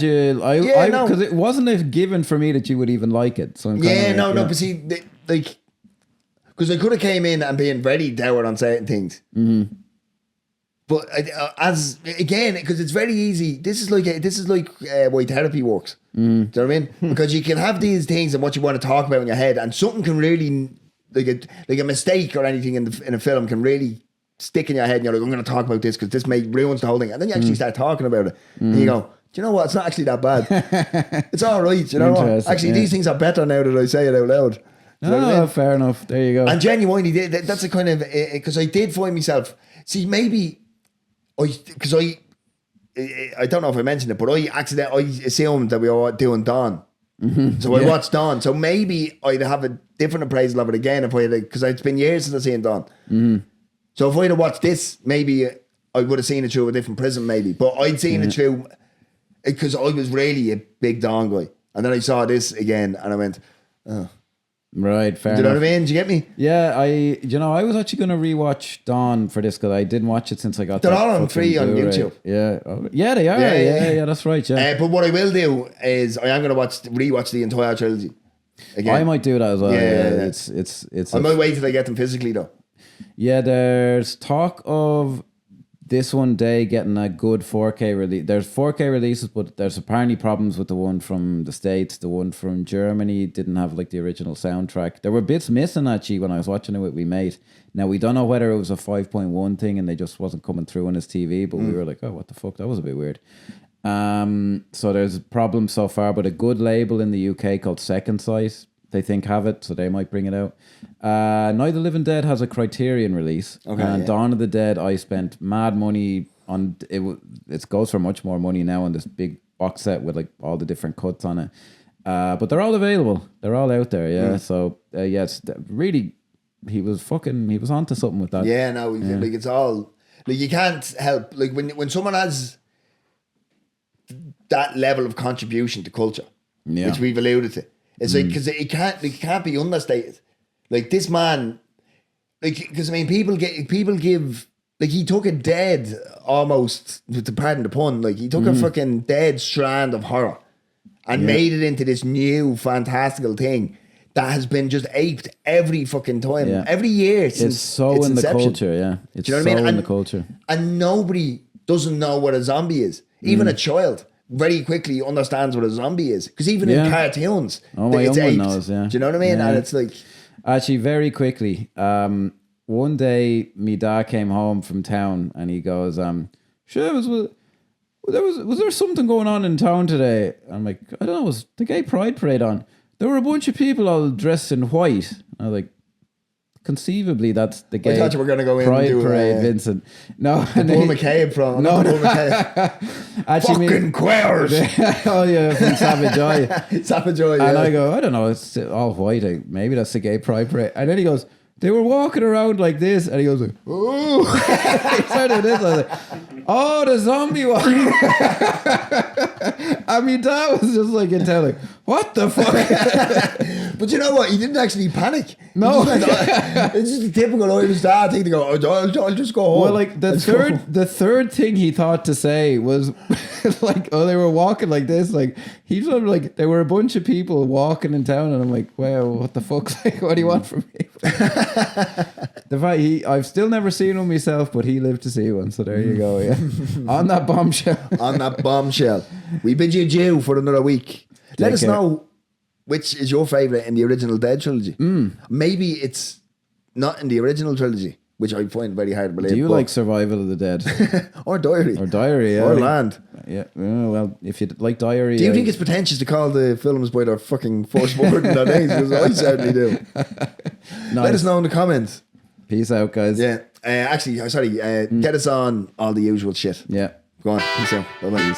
you. Because it wasn't a given for me that you would even like it. So I'm but see, because I could have came in and been very dour on certain things. Mm-hmm. But because it's very easy. This is like why therapy works. Do you know what I mean? Because you can have these things and what you want to talk about in your head, and something can really like a mistake or anything in a film can really stick in your head. And you're like, I'm going to talk about this because this ruins the whole thing, and then you actually start talking about it, and you go, do you know what? It's not actually that bad. It's all right. You know what? Actually, these things are better now that I say it out loud. Fair enough. There you go. And genuinely, that's a kind of because I did find myself. See, maybe. Because I don't know if I mentioned it, but I assumed that we were doing Dawn. Mm-hmm. So I watched Dawn. So maybe I'd have a different appraisal of it again if because it's been years since I've seen Dawn. Mm-hmm. So if I'd have watched this, maybe I would have seen it through a different prism, maybe. But I'd seen it through because I was really a big Dawn guy. And then I saw this again and I went, oh. Right, fair enough. Do you know what I mean? Do you get me? Yeah, I was actually going to rewatch Dawn for this because I didn't watch it since I got They're all on free on YouTube. Yeah, they are. Yeah, that's right. Yeah. But what I will do is I am going to rewatch the entire trilogy again. I might do that as well. Yeah. It's. I might wait till I get them physically though. Yeah, there's talk of this one day getting a good 4K release. There's 4K releases, but there's apparently problems with the one from the States. The one from Germany didn't have like the original soundtrack. There were bits missing actually when I was watching it with my mate. Now we don't know whether it was a 5.1 thing and they just wasn't coming through on his TV, but we were like, oh, what the fuck? That was a bit weird. So there's problems so far, but a good label in the UK called Second Sight, they think have it, so they might bring it out. Night of the Living Dead has a Criterion release. Okay, and Dawn of the Dead, I spent mad money on it. It goes for much more money now on this big box set with like all the different cuts on it. But they're all available. They're all out there. Yeah. So yes, really, he was onto something with that. Yeah. No, like it's all like you can't help like when someone has that level of contribution to culture, which we've alluded to. It's like because it can't be understated. Like this man, like because I mean people give like he took a dead almost to pardon the pun, like he took a fucking dead strand of horror and made it into this new fantastical thing that has been just aped every fucking time, every year since it's so in inception. The culture, yeah. It's do you know what I mean? In the culture, and nobody doesn't know what a zombie is, even a child. Very quickly understands what a zombie is because even in cartoons, my it's young one aped. knows. Yeah, do you know what I mean? Yeah. And it's like actually very quickly. One day, my dad came home from town and he goes, "Sure, was there something going on in town today?" I'm like, "I don't know. Was the gay pride parade on? There were a bunch of people all dressed in white." I was like, conceivably that's the gay I thought you were going to go in pride and do parade, Vincent. No, Paul McCabe from no. Actually, fucking queers. Oh yeah, from Savage Eye. Savage Eye. And I go, I don't know, it's all white. Maybe that's the gay pride parade. And then he goes, they were walking around like this, and he goes like, ooh. He started this. I was like, oh, the zombie one. I mean, that was just like in town, like, what the fuck? But you know what? He didn't actually panic. No, it's just a typical Irish dad thing to go. I'll just go home. Well, like the third thing he thought to say was like, oh, they were walking like this. Like he's like, there were a bunch of people walking in town, and I'm like, wow, what the fuck? Like, what do you want from me? The fact I've still never seen one myself, but he lived to see one. So there you go. Yeah, on that bombshell. We bid you adieu for another week. Let us know which is your favourite in the original Dead trilogy. Maybe it's not in the original trilogy, which I find very hard to believe. Do you like Survival of the Dead? Or Diary. Yeah. Or Land. Yeah. Well, if you like Diary... Do you think it's pretentious to call the films by their fucking first word in their names? Because I certainly do. Nice. Let us know in the comments. Peace out, guys. Yeah. Get us on all the usual shit. Yeah. Go on. Peace out. Bye-bye.